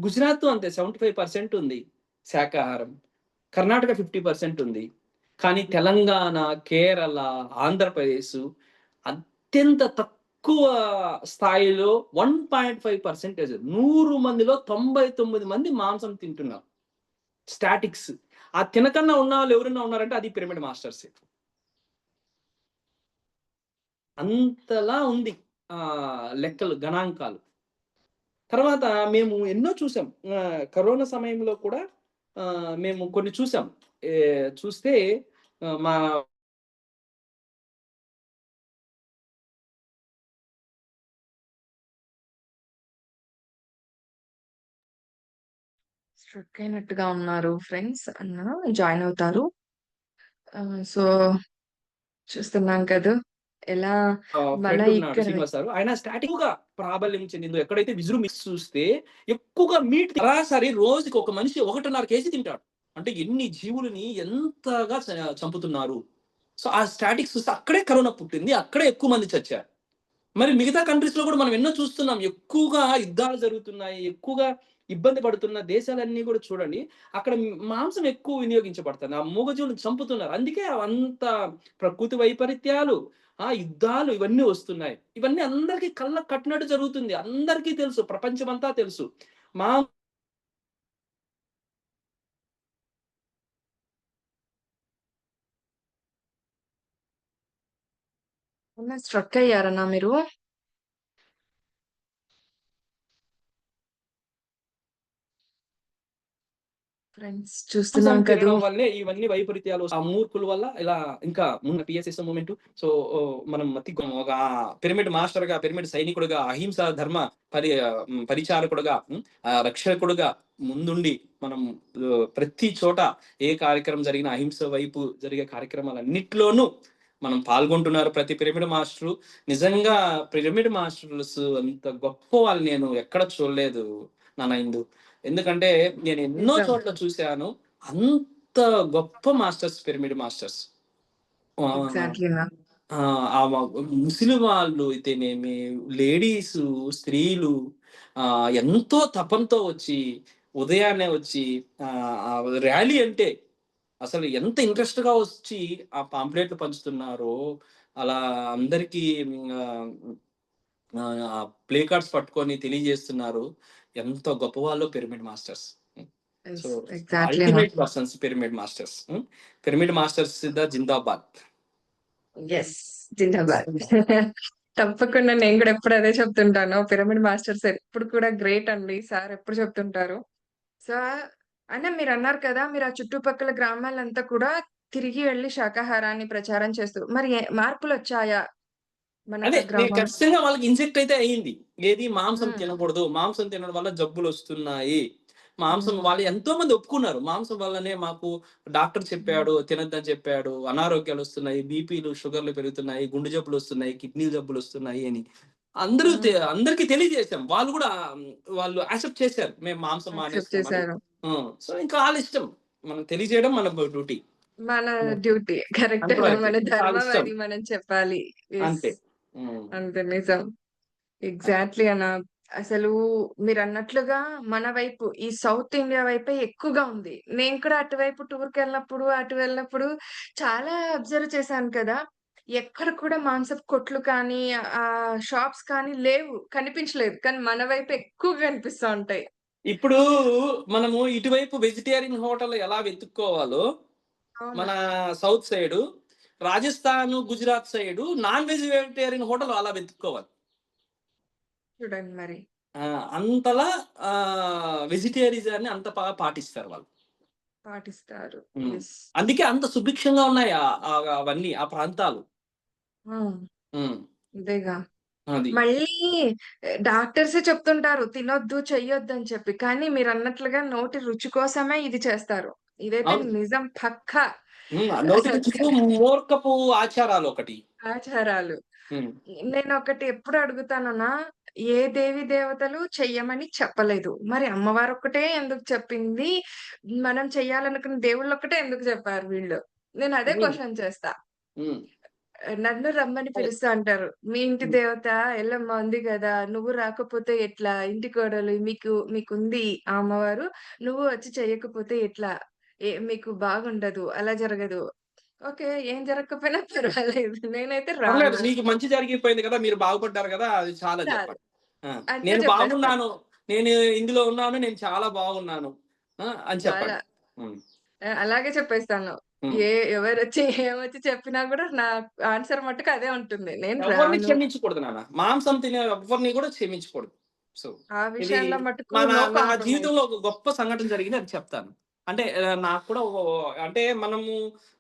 గుజరాత్ అంతే 75% ఉంది శాకాహారం. కర్ణాటక 50% ఉంది. కానీ తెలంగాణ, కేరళ, ఆంధ్రప్రదేశ్ అత్యంత తక్కువ స్థాయిలో 1.5% 100 మందిలో 99 మంది మాంసం తింటున్నారు. స్టాటిక్స్. ఆ తినకన్నా ఉన్నవాళ్ళు ఎవరైనా ఉన్నారంటే అది పిరమిడ్ మాస్టర్సే. అంతలా ఉంది లెక్కలు, గణాంకాలు. తర్వాత మేము ఎన్నో చూసాం. కరోనా సమయంలో కూడా మేము కొన్ని చూసాం. చూస్తే మా స్ట్రక్ అయినట్టుగా ఉన్నారు ఫ్రెండ్స్. జాయిన్ అవుతారు. సో, చూస్తున్నాం కదూ! ఎలా మన ఫ్రెండ్ ఉన్నాడు ఇక్కడ శ్రీనివాస్ సారు. ఆయన స్టాటిక్‌గా ప్రాబల్యం చెందిందో ఎక్కడైతే మిక్స్ చూస్తే ఎక్కువగా మీట్ సరాసరి రోజుకి ఒక మనిషి 1.5 కేజీ తింటాడు. అంటే ఎన్ని జీవులని ఎంతగా చంపుతున్నారు. సో, ఆ స్టాటిక్స్ చూస్తే అక్కడే కరోనా పుట్టింది. అక్కడే ఎక్కువ మంది చచ్చారు. మరి మిగతా కంట్రీస్ లో కూడా మనం ఎన్నో చూస్తున్నాం. ఎక్కువగా యుద్ధాలు జరుగుతున్నాయి. ఎక్కువగా ఇబ్బంది పడుతున్న దేశాలన్నీ కూడా చూడండి. అక్కడ మాంసం ఎక్కువ వినియోగించబడుతుంది. ఆ మూగజీవులను చంపుతున్నారు. అందుకే అంత ప్రకృతి వైపరీత్యాలు, యుద్ధాలు ఇవన్నీ వస్తున్నాయి. ఇవన్నీ అందరికీ కళ్ళకు కట్టినట్టు జరుగుతుంది. అందరికీ తెలుసు. ప్రపంచమంతా తెలుసు. మా స్ట్రక్ అయ్యారన్నా మీరు? ఫ్రెండ్స్ చూస్తున్నాం మాంసం కదూ. తినడం వల్లే ఇవన్నీ వైపరీత్యాలు ఆ మూర్ఖుల వల్ల ఇలా ఇంకా ముందు పిఎస్ఎస్ మూవ్‌మెంట్. సో, మనం ఒక పిరమిడ్ మాస్టర్‌గా, పిరమిడ్ సైనికుడిగా, అహింస ధర్మ పరిచారకుడుగా, రక్షకుడుగా ముందుండి మనం ప్రతి చోట ఏ కార్యక్రమం జరిగినా అహింస వైపు జరిగే కార్యక్రమాలన్నిట్లోనూ మనం పాల్గొంటున్నారు ప్రతి పిరమిడ్ మాస్టరు. నిజంగా పిరమిడ్ మాస్టర్స్ అంత గొప్ప వాళ్ళు నేను ఎక్కడ చూడలేదు నాన్న ఇందు. ఎందుకంటే నేను ఎన్నో నిజం. చోట్ల చూశాను. అంత గొప్ప మాస్టర్స్ పిరమిడ్ మాస్టర్స్. ఆహ్, ఎగ్జాక్ట్‌లీనా. ముసలి వాళ్ళు అయితేనేమి, లేడీసు, స్త్రీలు ఎంతో తపంతో వచ్చి, ఉదయాన్నే వచ్చి ర్యాలీ అంటే అసలు ఎంత ఇంట్రెస్ట్‌గా వచ్చి ఆ పాంప్లెట్లు పంచుతున్నారో, అలా అందరికీ ప్లే కార్డ్స్ పట్టుకొని తెలియజేస్తున్నారు. ఎంత గొప్పవాళ్ళో పిరమిడ్ మాస్టర్స్. So, yes. ఎగ్జాక్ట్‌లీనా. Ultimate persons pyramid masters. Pyramid masters జిందాబాద్. యెస్. జిందాబాద్. తప్పకుండా నేను కూడా ఎప్పుడు అదే చెప్తుంటాను. పిరమిడ్ మాస్టర్స్ ఎప్పుడు కూడా గ్రేట్ అండి. సార్ ఎప్పుడు చెప్తుంటారు. సో, అన్న మీరన్నారు కదా! మీరు ఆ చుట్టుపక్కల గ్రామాలంతా కూడా తిరిగి వెళ్లి శాకాహారాన్ని ప్రచారం చేస్తూ మరి మార్పులొచ్చాయా అదే మన నేను గ్రామం? ఖచ్చితంగా వాళ్ళకి ఇన్జెక్ట్ అయితే అయింది. ఏది మాంసం హ్మ్. తినకూడదు. మాంసం తినడం వల్ల జబ్బులొస్తున్నాయి. మాంసం హ్మ్. వాళ్ళు ఎంతో మంది ఒప్పుకున్నారు. మాంసం వల్లనే మాకు డాక్టర్ హ్మ్. చెప్పాడు, తినొద్దని చెప్పాడు. అనారోగ్యాలొస్తున్నాయి, బీపీలు, షుగర్‌లు పెరుగుతున్నాయి, గుండె జబ్బులొస్తున్నాయి, కిడ్నీ జబ్బులొస్తున్నాయి అని. హ్మ్. అందరికి తెలియజేసాం. వాళ్ళు కూడా వాళ్ళు యాక్సెప్ట్ చేశారు. మేము మాంసం యాక్సెప్ట్ మానేస్తున్నామని. చేశారు. సో, ఇంకా ఆళ్ళిష్టం. మనం తెలియజేయడం మన డ్యూటీ. మన డ్యూటీ. కరెక్ట్ అన్న. అంతవరకే. మన ఇంకా ధర్మం ఆళ్ళిష్టం. అది మనం చెప్పాలి. యెస్. అంతే. హ్మ్. అంతే నిజం. ఎగ్జాక్ట్‌లీ అన్న. అసలు మీరన్నట్లుగా మన వైపు ఈ సౌత్ ఇండియా వైపే ఎక్కువగా ఉంది. నేను కూడా అటువైపు టూర్‌కెళ్ళినప్పుడు, అటు వెళ్ళినప్పుడు చాలా అబ్జర్వ్ చేశాను కదా! ఎక్కడ కూడా మాంసపు కొట్లు కానీ, షాప్స్ కానీ లేవు. కనిపించలేదు. కానీ మన వైపు ఎక్కువగా కనిపిస్తా ఉంటాయి. ఇప్పుడు మనము ఇటువైపు వెజిటేరియన్ హోటల్ ఎలా వెతుక్కోవాలో, అవును. మన south side, Rajasthan, Gujarat side non vegetarian hotel అలా వెతుక్కోవాలి. చూడండి మరి. అంతలా వెజిటేరియనిజాన్ని అంత బాగా పాటిస్తారు వాళ్ళు. పాటిస్తారు. హ్మ్. యెస్. అందుకే అంత సుభిక్షంగా ఉన్నాయి అవన్నీ ఆ ప్రాంతాలు. హ్మ్. హ్మ్. అదేగా. అది. మళ్ళీ డాక్టర్సే చెప్తుంటారు తినొద్దు, చెయ్యొద్దని చెప్పి. కానీ మీరన్నట్లుగా నోటి రుచి కోసమే ఇది చేస్తారు. ఇదైతే అవును. నిజం పక్కా. నోటి అసలు రుచికి మూర్ఖపు ఆచారాలొకటి. ఆచారాలు. హ్మ్. నేనొకటి ఎప్పుడు అడుగుతానన్నా, ఏ దేవి దేవతలు చెయ్యమని చెప్పలేదు. మరి అమ్మవారొక్కటే ఎందుకు చెప్పింది? మనం చెయ్యాలనుకున్న దేవుళ్ళొక్కటే ఎందుకు చెప్పారు వీళ్ళు? నేనదే హ్మ్. క్వెషన్ చేస్తా. హ్మ్. నన్ను రమ్మని అదే. పిలుస్తా అంటారు. మీ ఇంటి హ్మ్. దేవత ఎల్లమ్మ ఉంది గదా! నువ్వు రాకపోతే ఎట్లా? ఇంటి కోడలు మీకుంది ఆ అమ్మవారు. నువ్వు వచ్చి చెయ్యకపోతే ఎట్లా? మీకు బాగుండదు. అలా జరగదు. ఓకే. ఏం జరగకపోయినా పర్వాలేదు. నేనైతే పర్లేదు. రాను. మీకు మంచి జరిగిపోయింది కదా! మీరు బాగుపడ్డారు కదా! అది చాలని చాలు. చెప్పండి. ఆ! అంతే నేను చెప్పేస్తాను. బాగున్నాను. నేను ఇందులో ఉన్నాను. నేను చాలా బాగున్నాను. అని చాలా. చెప్పండి. హ్మ్. అలాగే చెప్పేస్తాను. హ్మ్. ఎవరొచ్చి ఏమొచ్చి చెప్పినా గూడా నా ఆన్సర్ మట్టుకు అదే ఉంటుంది. నేను ఎవరిని రాను. క్షమించకూడదు నాన్న. మాంసం తినే ఎవ్వరిని కూడా క్షమించకూడదు. సో, ఆ ఇది విషయంలో మట్టుకు నో నా కాంప్రమైజ్. జీవితంలో ఒక గొప్ప సంఘటన జరిగింది అది చెప్తాను. అంటే నాకు కూడా అంటే మనము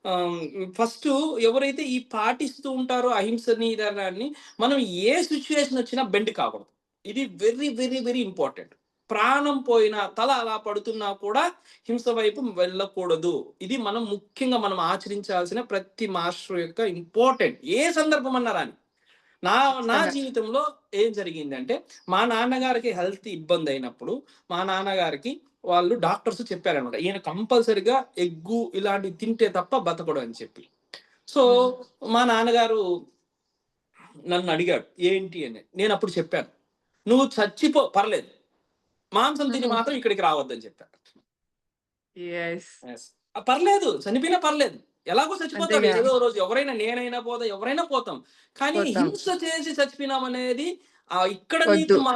ఆహ్, ఫస్టు ఎవరైతే ఈ పాటిస్తూ ఉంటారో అహింసని, దాన్ని మనం ఏ సిట్యుయేషన్ వచ్చినా బెండ్ కాకూడదు. ఇది వెరీ, వెరీ, వెరీ ఇంపార్టెంట్. ప్రాణం పోయినా, తల అలా పడుతున్నా కూడా హింస వైపు వెళ్ళకూడదు. ఇది మనం ముఖ్యంగా మనం ఆచరించాల్సిన ప్రతి మాస్టర్ యొక్క ఇంపార్టెంట్. ఏ సందర్భం అన్నా రాని. నా నా ఖచ్చితంగా. జీవితంలో ఏం జరిగిందంటే, మా నాన్నగారికి హెల్త్ ఇబ్బందయినప్పుడు, మా నాన్నగారికి వాళ్ళు డాక్టర్స్ చెప్పారనమాట. ఈయన కంపల్సరీగా ఎగ్గు ఇలాంటివి తింటే తప్ప బతకడు అని చెప్పి. సో, హ్మ్. మా నాన్నగారు నన్ను అడిగాడు ఏంటి అని. నేను అప్పుడు చెప్పాను, నువ్వు చచ్చిపో పర్లేదు, మాంసం తిని మాత్రం ఇక్కడికి రావద్దని చెప్పాను. యెస్. Yes. పర్లేదు, చనిపోయినా పర్లేదు, ఎలాగో చచ్చిపోతాడు అంతేగా. ఏదో రోజు, ఎవరైనా, నేనైనా పోతా, ఎవరైనా పోతాం. కానీ పోతాం. హింస చేసి చచ్చిపోయినాం అనేది ఇక్కడ నీకు వద్దు. మా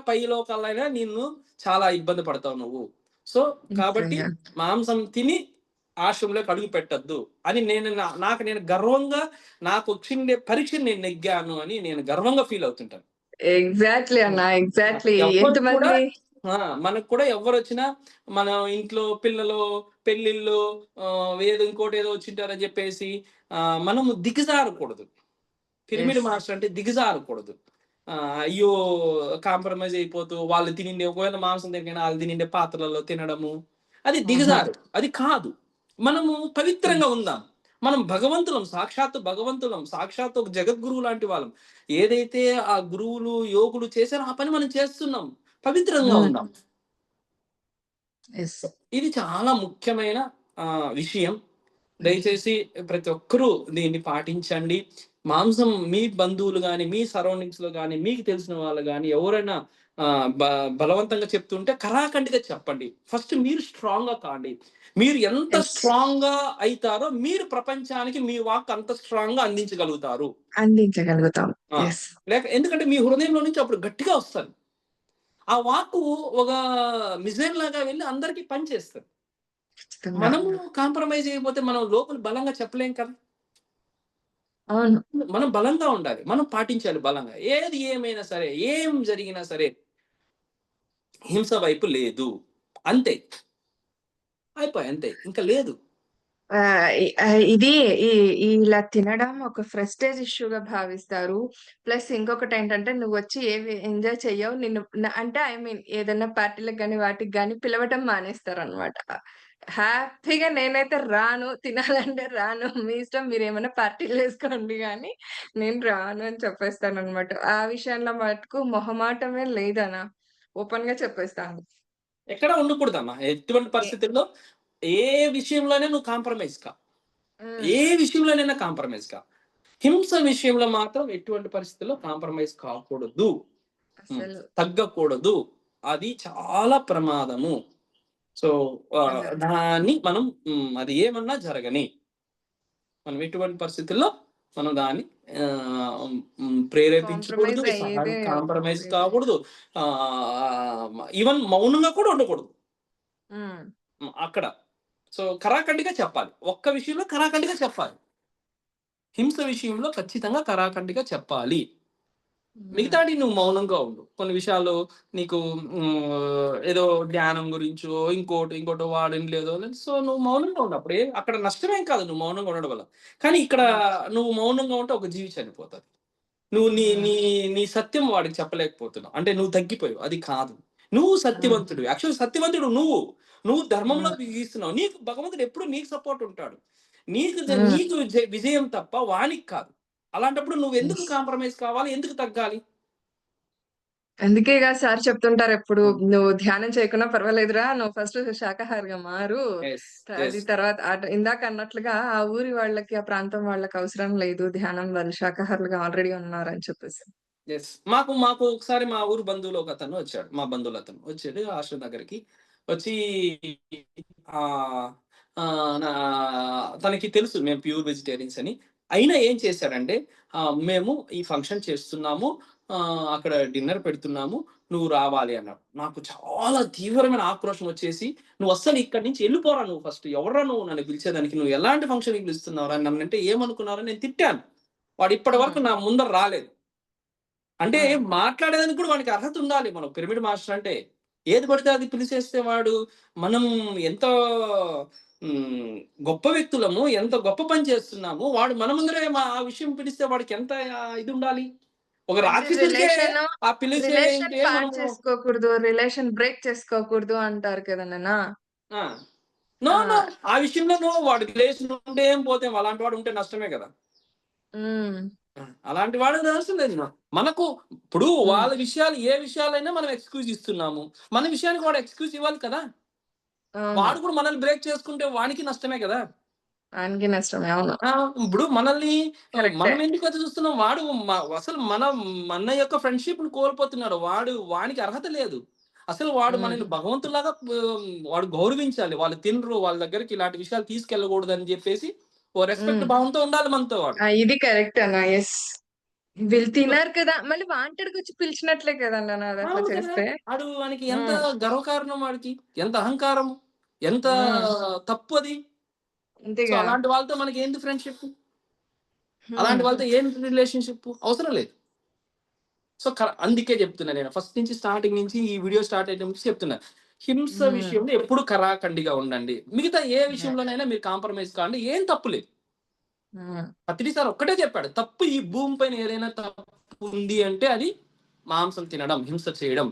పై లోకాలైనా నిన్ను చాలా ఇబ్బంది పడతావు నువ్వు. సో కాబట్టి నిజంగా. మాంసం తిని ఆశ్రమంలోకి అడుగు పెట్టద్దు అని నాకు నేను గర్వంగా, నాకు వచ్చిండే పరీక్ష నేను నెగ్గాను అని నేను గర్వంగా ఫీల్ అవుతుంటాను. ఎగ్జాక్ట్‌లీ అన్న. ఎగ్జాక్ట్‌లీ. ఎవ్వరు కూడా ఎంతమంది మనకు కూడా ఎవ్వరొచ్చినా మన ఇంట్లో పిల్లలు, పెళ్ళిళ్ళు, ఏదో ఇంకోటి ఏదో వచ్చింటారని చెప్పేసి మనము దిగజారకూడదు. Pyramid yes. మాస్టర్ అంటే దిగజారకూడదు. అయ్యో! కాంప్రమైజ్ అయిపోతూ వాళ్ళు తినిండే, ఒకవేళ మాంసం తినకపోయినా ఆళ్ళు తినిండే పాత్రలలో తినడము. అది దిగజారు. అది కాదు. మనము పవిత్రంగా ఉందాం. మనం భగవంతులం, సాక్షాత్తు భగవంతులం, సాక్షాత్తు ఒక జగద్గురువు లాంటి వాళ్ళం. ఏదైతే ఆ గురువులు, యోగులు చేశారో ఆ పని మనం చేస్తున్నాం. పవిత్రంగా హ్మ్. ఉందాం. యెస్. ఇది చాలా ముఖ్యమైన విషయం. దయచేసి ప్రతి ఒక్కరూ దీన్ని పాటించండి. మాంసం మీ బంధువులు గాని, మీ సరౌండింగ్స్‌లో గాని, మీకు తెలిసిన వాళ్ళు గాని ఎవరైనా ఆహ్, బ బలవంతంగా చెప్తుంటే కరాకండిగా చెప్పండి. ఫస్ట్ మీరు స్ట్రాంగ్‌గా కాండి. మీరు ఎంత యెస్. స్ట్రాంగ్‌గా అయితారో మీరు ప్రపంచానికి మీ వాక్ అంత స్ట్రాంగ్‌గా అందించగలుగుతారు. అందించగలుగుతాం. ఆ! యెస్. ఎందుకంటే మీ హృదయంలో నుంచి అప్పుడు గట్టిగా వస్తది. ఆ వాక్కు ఒక మిసైల్ లాగా వెళ్లి అందరికి పనిచేస్తది. ఖచ్చితంగా. మనము కాంప్రమైజ్ అయిపోతే మనం లోపల బలంగా చెప్పలేం కదా! అవును. మనం బలంగా ఉండాలి. మనం పాటించాలి బలంగా. ఏది ఏమైనా సరే, ఏం జరిగినా సరే హింస వైపు లేదు. అంతే. అయిపాయే అంతే. ఇంక లేదు. ఇది ఈ ఇలా తినడం ఒక ప్రెస్టేజ్ ఇష్యూగా భావిస్తారు. ప్లస్ ఇంకొకటేంటంటే నువ్వొచ్చి ఏవి ఎంజాయ్ చెయ్యవు. నిన్ను అంటే ఐ మీన్ ఏదన్నా పార్టీ‌లకి గాని, వాటికి గాని పిలవటం మానేస్తారనమాట. హ్యాపీగా నేనైతే రాను. తినాలంటే రాను. మీ ఇష్టం మీరేమన్నా పార్టీలేసుకోండి గానీ, నేను రాను అని చెప్పేస్తాననమాట. ఆ విషయంలో మటుకు మొహమాటమే లేదనా. ఓపెన్‌గా చెప్పేస్తాను. ఎక్కడ ఉండకూడదమ్మా. ఎటువంటి ఏ పరిస్థితుల్లో ఏ విషయంలోనే నువ్వు కాంప్రమైజ్ కా. హ్మ్. ఏ విషయంలోనైనా కాంప్రమైజ్ కా. హింస విషయంలో మాత్రం ఎటువంటి పరిస్థితుల్లో కాంప్రమైజ్ కాకూడదు. అసలు తగ్గకూడదు. అది చాలా ప్రమాదము. సో, నిజంగా. దాన్ని మనం అది ఏమన్నా జరగని. మనం ఎటువంటి పరిస్థితుల్లో మనం దాన్ని ప్రేరేపించకూడదు. కాంప్రమైజ్ అయ్యేదే కాంప్రమైజ్ లేదు. కాకూడదు. ఈవెన్ మౌనంగా కూడా ఉండకూడదు. హ్మ్. అక్కడ. సో, కరాకండిగా చెప్పాలి. ఒక్క విషయంలో కరాకండిగా చెప్పాలి. హింస విషయంలో ఖచ్చితంగా కరాకండిగా చెప్పాలి. హ్మ్. మిగతాటి నువ్వు మౌనంగా ఉండు. కొన్ని విషయాలు నీకు ఏదో ధ్యానం గురించో, ఇంకోటో వాడినలేదో సో, నువ్వు మౌనంగా ఉండు. అక్కడ నష్టమేం కాదు నువ్వు మౌనంగా ఉండడం వల్ల. కానీ ఇక్కడ హ్మ్. నువ్వు మౌనంగా ఉంటే ఒక జీవి చనిపోతది. నువ్వు నీ హ్మ్. నీ నీ సత్యం వాడికి చెప్పలేకపోతున్నావు. అంటే నువ్వు తగ్గిపోయావు. అది కాదు. నువ్వు హ్మ్. సత్యవంతుడివి. యాక్చువల్లీ సత్యవంతుడు నువ్వు. నువ్వు ధర్మంలో హ్మ్. జీవిస్తున్నావు. నీకు భగవంతుడు ఎప్పుడు నీకు సపోర్ట్ ఉంటాడు. హ్మ్. నీకు విజయం తప్ప వానికి కాదు. అలాంటప్పుడు నువ్వెందుకు యెస్. కాంప్రమైజ్ కావాలి? ఎందుకు తగ్గాలి? అందుకేగా సార్ చెప్తుంటారెప్పుడు, హ్మ్. "నువ్వు ధ్యానం చేయకున్నా పర్వాలేదురా. నువ్వు ఫస్ట్ శాకాహారిగా మారు. యెస్. అది యెస్. తర్వాత" ఇందాక అన్నట్లుగా ఆ ఊరి వాళ్ళకి, ఆ ప్రాంతం వాళ్ళకి అవసరం లేదు ధ్యానం. వాళ్ళు శాకాహారులుగా ఆల్రెడీ ఉన్నారని చెప్పేసి. యెస్. మాకు ఒకసారి మా ఊరు బంధువులు ఒకతను వచ్చాడు. మా బంధువులతను వచ్చాడు హాస్టల్ దగ్గరికి. వచ్చి ఆహ్, ఆహ్, నా తనకి తెలుసు మేము ప్యూర్ వెజిటేరియన్స్ అని. అయినా ఏం చేశాడంటే, "మేము ఈ ఫంక్షన్ చేస్తున్నాము. అక్కడ డిన్నర్ పెడుతున్నాము. నువ్వు రావాలి" అన్నాడు. నాకు చాలా తీవ్రమైన ఆక్రోషం వచ్చేసి, "నువ్వు అస్సలు ఇక్కడి నుంచి ఎళ్ళిపోరా నువ్వు ఫస్ట్. ఎవడ్రా నువ్వు నన్ను పిలిచేదానికి? నువ్వు ఎలాంటి ఫంక్షన్‌కి పిలుస్తున్నావురా? నన్నంటే ఏమనుకున్నారని" నేను తిట్టాను. వాడు ఇప్పటి హ్మ్. వరకు నా ముందర రాలేదు. అంటే హ్మ్. మాట్లాడేదానికి కూడా వాడికి అర్హత ఉండాలి. మనం పిరమిడ్ మాస్టర్ అంటే. ఏది పడితే అది పిలిచేస్తే మనం ఎంత హ్మ్, గొప్ప వ్యక్తులము, ఎంత గొప్ప పని చేస్తున్నాము. వాడు మన ముందరే ఆ విషయం పిలిస్తే వాడికి ఎంత ఇది ఉండాలి. ఒక అంటే రాక్షసుడికే ఆ రిలేషన్ పిలిచేంటే పాడు మనము చేసుకోకూడదు. రిలేషన్ బ్రేక్ చేసుకోకూడదు అంటారు కదా నాన్న. ఆ! No, no. ఆ! ఆ విషయంలో వాడికి రిలేషన్ ఉంటే ఏం పోతేం అలాంటి వాడు ఉంటే నష్టమే కదా! హ్మ్. అలాంటి వాడికి అవసరం లేదు. మనకు ఇప్పుడు హ్మ్. వాళ్ళ విషయాలు ఏ విషయాలైనా మనం ఎక్స్‌క్యూజ్ ఇస్తున్నాము. మన విషయానికి వాడు ఎక్స్‌క్యూజ్ ఇవ్వాలి కదా! అవును. వాడు కూడా మనల్ని బ్రేక్ చేసుకుంటే వానికి నష్టమే కదా! వానికి నష్టమే. అవును. ఇప్పుడు మనల్ని కరెక్టే. మనం ఎందుకు అది చూస్తున్నాం? వాడు అసలు మన యొక్క ఫ్రెండ్‌షిప్‌ని కోల్పోతున్నాడు. వానికి అర్హత లేదు. అసలు వాడు హ్మ్. మనల్ని భగవంతుల్లాగా వాడు గౌరవించాలి. వాళ్ళు తినరు. వాళ్ళ దగ్గరికి ఇలాంటి విషయాలు తీసుకెళ్ళకూడదని జెప్పేసి ఓ రెస్పెక్ట్ హ్మ్. భావంతో ఉండాలి మనతో వాడు. ఇది కరెక్ట్ అన్న. యెస్. వీళ్ళు తినరు కదా! మళ్ళీ వాంటెడ్‌గొచ్చి పిలిచినట్లే కదన్న అదట్లా అవును కదా! చేస్తే. వానికి ఎంత హ్మ్. గర్వకారణం వాడికి. ఎంత అహంకారం. ఎంత హ్మ్. తప్పు అది. సో, అంతేగా. అలాంటి వాళ్ళతో మనకేంది ఫ్రెండ్‌షిప్? అలాంటి హ్మ్. వాళ్ళతో ఏం రిలేషన్‌షిప్? అవసరం లేదు. సో, అందుకే చెప్తున్నా నేను. ఫస్ట్ నుంచి స్టార్టింగ్ నుంచి ఈ వీడియో స్టార్ట్ అయ్యేటప్పటి నుంచి చెప్తున్నా. హింస హ్మ్. విషయంలో ఎప్పుడు కరాకండిగా ఉండండి. మిగతా ఏ హ్మ్. విషయంలోనైనా మీరు కాంప్రమైజ్ కాండి. ఏం తప్పు లేదు. హ్మ్. పత్రి సార్ ఒక్కటే చెప్పాడు. తప్పు ఈ భూమి పైన ఏదైనా తప్పు ఉంది అంటే అది మాంసం తినడం, హింస చేయడం.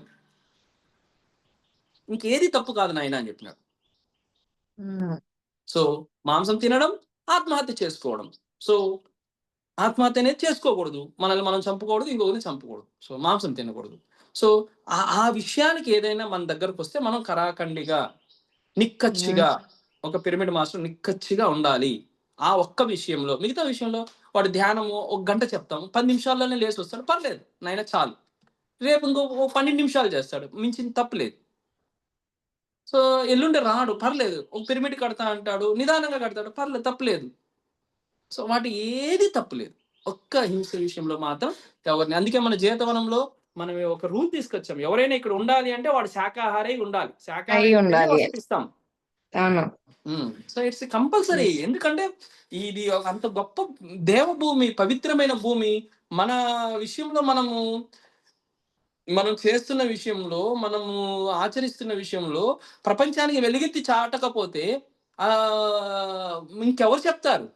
ఇంకేది తప్పు కాదు నాయన అని చెప్పినాడు. హ్మ్. సో, మాంసం తినడం, ఆత్మహత్య చేసుకోవడం. సో, ఆత్మహత్య అనేది చేసుకోకూడదు. మనల్ని మనం చంపుకూడదు. ఇంకొకరిని చంపకూడదు. సో, మాంసం తినకూడదు. సో, ఆ విషయానికి ఏదైనా మన దగ్గరకొస్తే మనం కరాకండిగా, హ్మ్. నిక్కచ్చిగా ఒక పిరమిడ్ మాస్టర్ నిక్కచ్చిగా ఉండాలి. ఆ ఒక్క విషయంలో. మిగతా విషయంలో వాడు ధ్యానము ఒక గంట చెప్తాం. 10 నిమిషాల్లోనే లేసొస్తాడు. పర్లేదు. నాయన చాలు. రేపు ఓ 12 నిమిషాలు చేస్తాడు. మించింది తప్పులేదు. సో, ఎల్లుండి రాడు. పర్లేదు. ఒక పిరమిడ్ కడతా అంటాడు. నిదానంగా కడతాడు. పర్లేదు. తప్పులేదు. సో, వాటి ఏది తప్పులేదు. ఒక్క హింస విషయంలో మాత్రం ఎవరిని అందుకే మన జీవితవనంలో మనం ఒక రూల్ తీసుకొచ్చాం. ఎవరైనా ఇక్కడ ఉండాలి అంటే వాడు శాకాహారై ఉండాలి. శాకాహారి అయితేనే అయ్యుండాలి. వసతిస్తాం. అవును. So, it's compulsory. యెస్. ఎందుకంటే ఇది అంత గొప్ప దేవభూమి, పవిత్రమైన భూమి. మన విషయంలో మనం చేస్తున్న విషయంలో, మనము ఆచరిస్తున్న విషయంలో ప్రపంచానికి వెలుగెత్తి చాటకపోతే ఇంకెవరు చెప్తారు?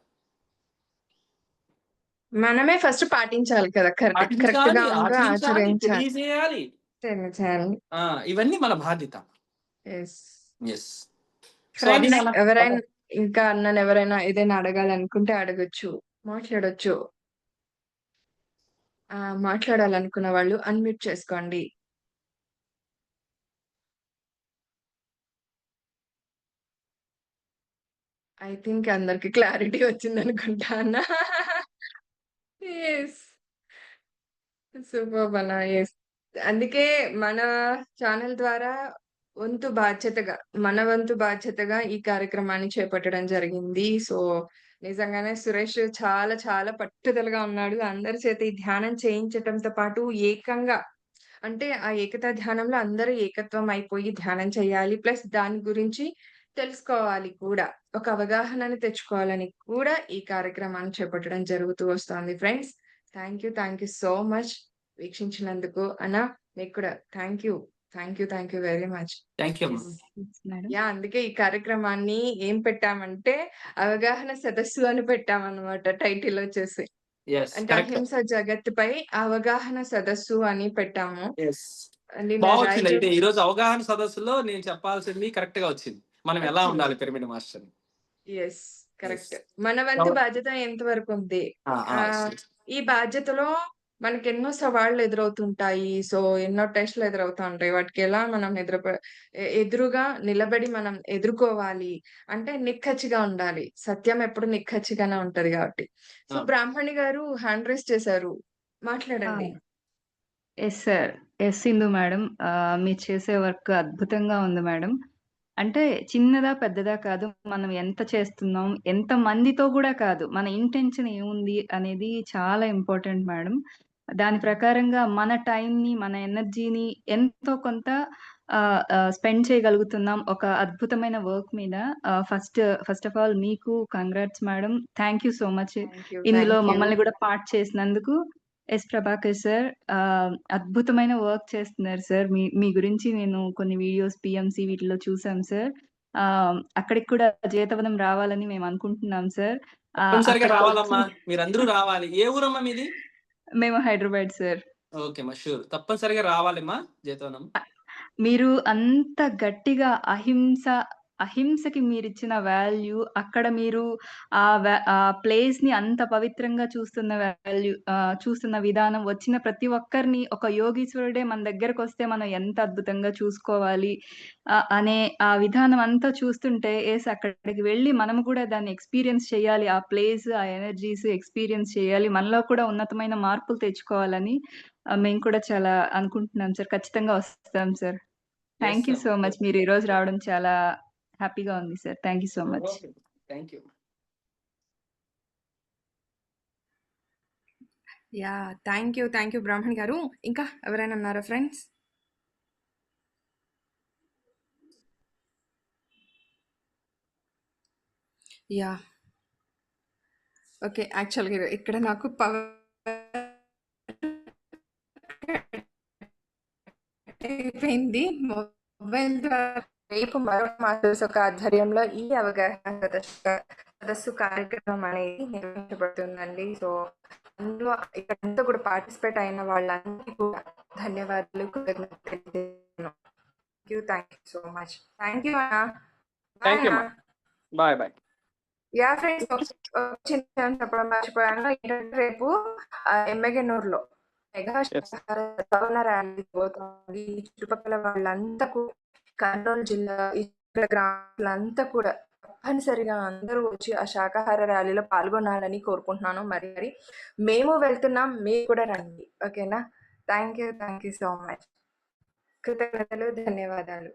మనమే ఫస్ట్ పాటించాలి కదా! కరెక్ట్‌గా పాటించాలి, ఉంటూ ఆచరించాలి, ఆచరించాలి. తెలియజేయాలి. తెలియచేయాలి. ఆ! ఇవన్నీ మన బాధ్యత. యెస్. యెస్. సో, అది ఫ్రెండ్స్ నాన్న. ఎవరైనా ఇంకా అన్ననెవరైనా ఏదైనా అడగాలనుకుంటే అడగొచ్చు. మాట్లాడొచ్చు. మాట్లాడాలనుకున్న వాళ్ళు అన్‌మ్యూట్ చేసుకోండి. ఐ థింక్ అందరికి క్లారిటీ వచ్చిందనుకుంటా అన్న. యెస్. సూపర్బ్ అన్న. యెస్. అందుకే మన ఛానెల్ ద్వారా మన వంతు బాధ్యతగా ఈ కార్యక్రమాన్ని చేపట్టడం జరిగింది. సో, నిజంగానే సురేష్ చాలా చాలా పట్టుదలగా ఉన్నాడు. అందరి చేత ఈ ధ్యానం చేయించటంతో పాటు ఏకంగా అంటే ఆ ఏకతా ధ్యానంలో అందరూ ఏకత్వం అయిపోయి ధ్యానం చేయాలి. ప్లస్ దాని గురించి తెలుసుకోవాలి కూడా. ఒక అవగాహనను తెచ్చుకోవాలని కూడా ఈ కార్యక్రమాన్ని చేపట్టడం జరుగుతూ వస్తోంది friends. Thank you so much వీక్షించినందుకు. అన్న మీకు కూడా thank you very much. Thank you అమ్మ. యెస్. మేడం. అందుకే ఈ కార్యక్రమాన్ని ఏం పెట్టామంటే అవగాహన సదస్సు అని పెట్టామన్నమాట టైటిల్ వచ్చేసి. యెస్. అంటే కరెక్ట్. అహింస జగత్తుపై అవగాహన సదస్సు అని పెట్టాము. యెస్. నిన్న వచ్చిందయితే రాయచూర్ ఈరోజు అవగాహన సదస్సులో నేను చెప్పాల్సింది కరెక్ట్‌గా వచ్చింది. మనం ఎలా వచ్చింది. ఉండాలి పిరమిడ్ మాస్టర్‌ని. యెస్. యెస్. కరెక్ట్. మన వంతు బాధ్యత ఎంత వరకు ఉంది? ఆ! ఆ! ఆహ్, ఈ బాధ్యతలో మనకెన్నో సవాళ్లు ఎదురవుతుంటాయి. సో, ఎన్నో టెస్ట్‌లు ఎదురవుతా ఉంటాయి. వాటికి ఎలా మనం ఎదురుగా నిలబడి మనం ఎదుర్కోవాలి అంటే నిక్కచ్చిగా ఉండాలి. సత్యం ఎప్పుడు నిక్కచ్చిగానే ఉంటది గాబట్టి. సో, ఆ! బ్రాహ్మణి గారు హ్యాండ్ రైజ్ చేశారు. ఆ! మాట్లాడండి. Yes sir. Yes Sindhu madam. మీరు చేసే వర్క్ అద్భుతంగా ఉంది మేడం. అంటే చిన్నదా, పెద్దదా కాదు. మనం ఎంత చేస్తున్నాం, ఎంత మందితో గూడా కాదు. మన ఇంటెన్షన్ ఏముంది అనేది చాలా ఇంపార్టెంట్ మేడం. దాని ప్రకారంగా మన టైమ్‌ని, మన ఎనర్జీని ఎంతో కొంత స్పెండ్ చేయగలుగుతున్నాం ఒక అద్భుతమైన వర్క్ మీద. ఫస్ట్ ఆఫ్ ఆల్ మీకు congrats madam. Thank you so much. ఇందులో థాంక్ యూ. మమ్మల్ని గూడా పార్ట్ చేసినందుకు. ఎస్. ప్రభాకర్ సార్. అద్భుతమైన వర్క్ చేస్తున్నారు సార్. మీ మీ గురించి నేను కొన్ని వీడియోస్ పీఎంసీ వీటిలో చూసాం సార్. అక్కడికి కూడా జేతవనం రావాలని మేము అనుకుంటున్నాం సార్. తప్పనిసరిగా అక్కడికొచ్చి రావాలమ్మా. మీరందరూ రావాలి. ఏ ఊరమ్మా మీది? మేము హైదరాబాద్ సార్. ఓకే అమ్మా. ష్యూర్. తప్పనిసరిగా రావాలమ్మా జేతవనం. మీరు అంత గట్టిగా అహింస అహింసకి మీరిచ్చిన వాల్యూ, అక్కడ మీరు ఆ ప్లేస్‌ని అంత పవిత్రంగా చూస్తున్న విధానం, వచ్చిన ప్రతి ఒక్కరిని ఒక యోగీశ్వరుడే మన దగ్గరకొస్తే మనం ఎంత అద్భుతంగా చూసుకోవాలి అనే ఆ విధానం అంతా చూస్తుంటే అక్కడికి వెళ్లి మనము కూడా దాన్ని ఎక్స్‌పీరియన్స్ చేయాలి. ఆ ప్లేస్, ఆ ఎనర్జీస్ ఎక్స్‌పీరియన్స్ చేయాలి. మనలో కూడా ఉన్నతమైన మార్పులు తెచ్చుకోవాలని మేము కూడా చాలా అనుకుంటున్నాం సార్. ఖచ్చితంగా వస్తాం sir. Yes thank you so అమ్మా. మచ్. మీరు ఈరోజు రావడం చాలా హ్యాపీగా ఉంది sir. Thank you so much. Okay. Thank you. Yeah! Thank you Brahman గారు. ఇంకా ఎవరైనా ఉన్నారా ఫ్రెండ్స్? యాహ్! ఓకే. యాక్చువల్‌గా ఇక్కడ నాకు అయిపోయింది. మొబైల్ ద్వారా రేపు మరో మాస్టర్స్ యొక్క ఆధ్వర్యంలో ఈ అవగాహన సదస్సు కార్యక్రమం అనేది నిర్వహించబడుతుందండి. సో అందులో ఇక్కడంతా కూడా పార్టిసిపేట్ అయిన వాళ్ళందరికీ కూడా ధన్యవాదాలు, కృతజ్ఞతలు తెలియజేస్తున్నాను. Thank you so much. Thank you అన్న. బాయ్ థ్యాంక్ యూ అన్న. అమ్మా. Bye bye. యా ఫ్రెండ్స్, చిన్న చెప్పడం మర్చిపోయాను. ఏంటంటే రేపు ఎమ్మెగనూరులో మెగా శాకాహార ర్యాలీ పోతుంది. ఈ చుట్టుపక్కల వాళ్ళంతా కూడా, కర్నూలు జిల్లా ఈ గ్రామాలంతా కూడా తప్పనిసరిగా అందరూ వచ్చి ఆ శాకాహార ర్యాలీలో పాల్గొనాలని కోరుకుంటున్నాను. మరి మేము వెళ్తున్నాం, మీరు కూడా రండి. ఓకేనా? Thank you so much. కృతజ్ఞతలు, ధన్యవాదాలు.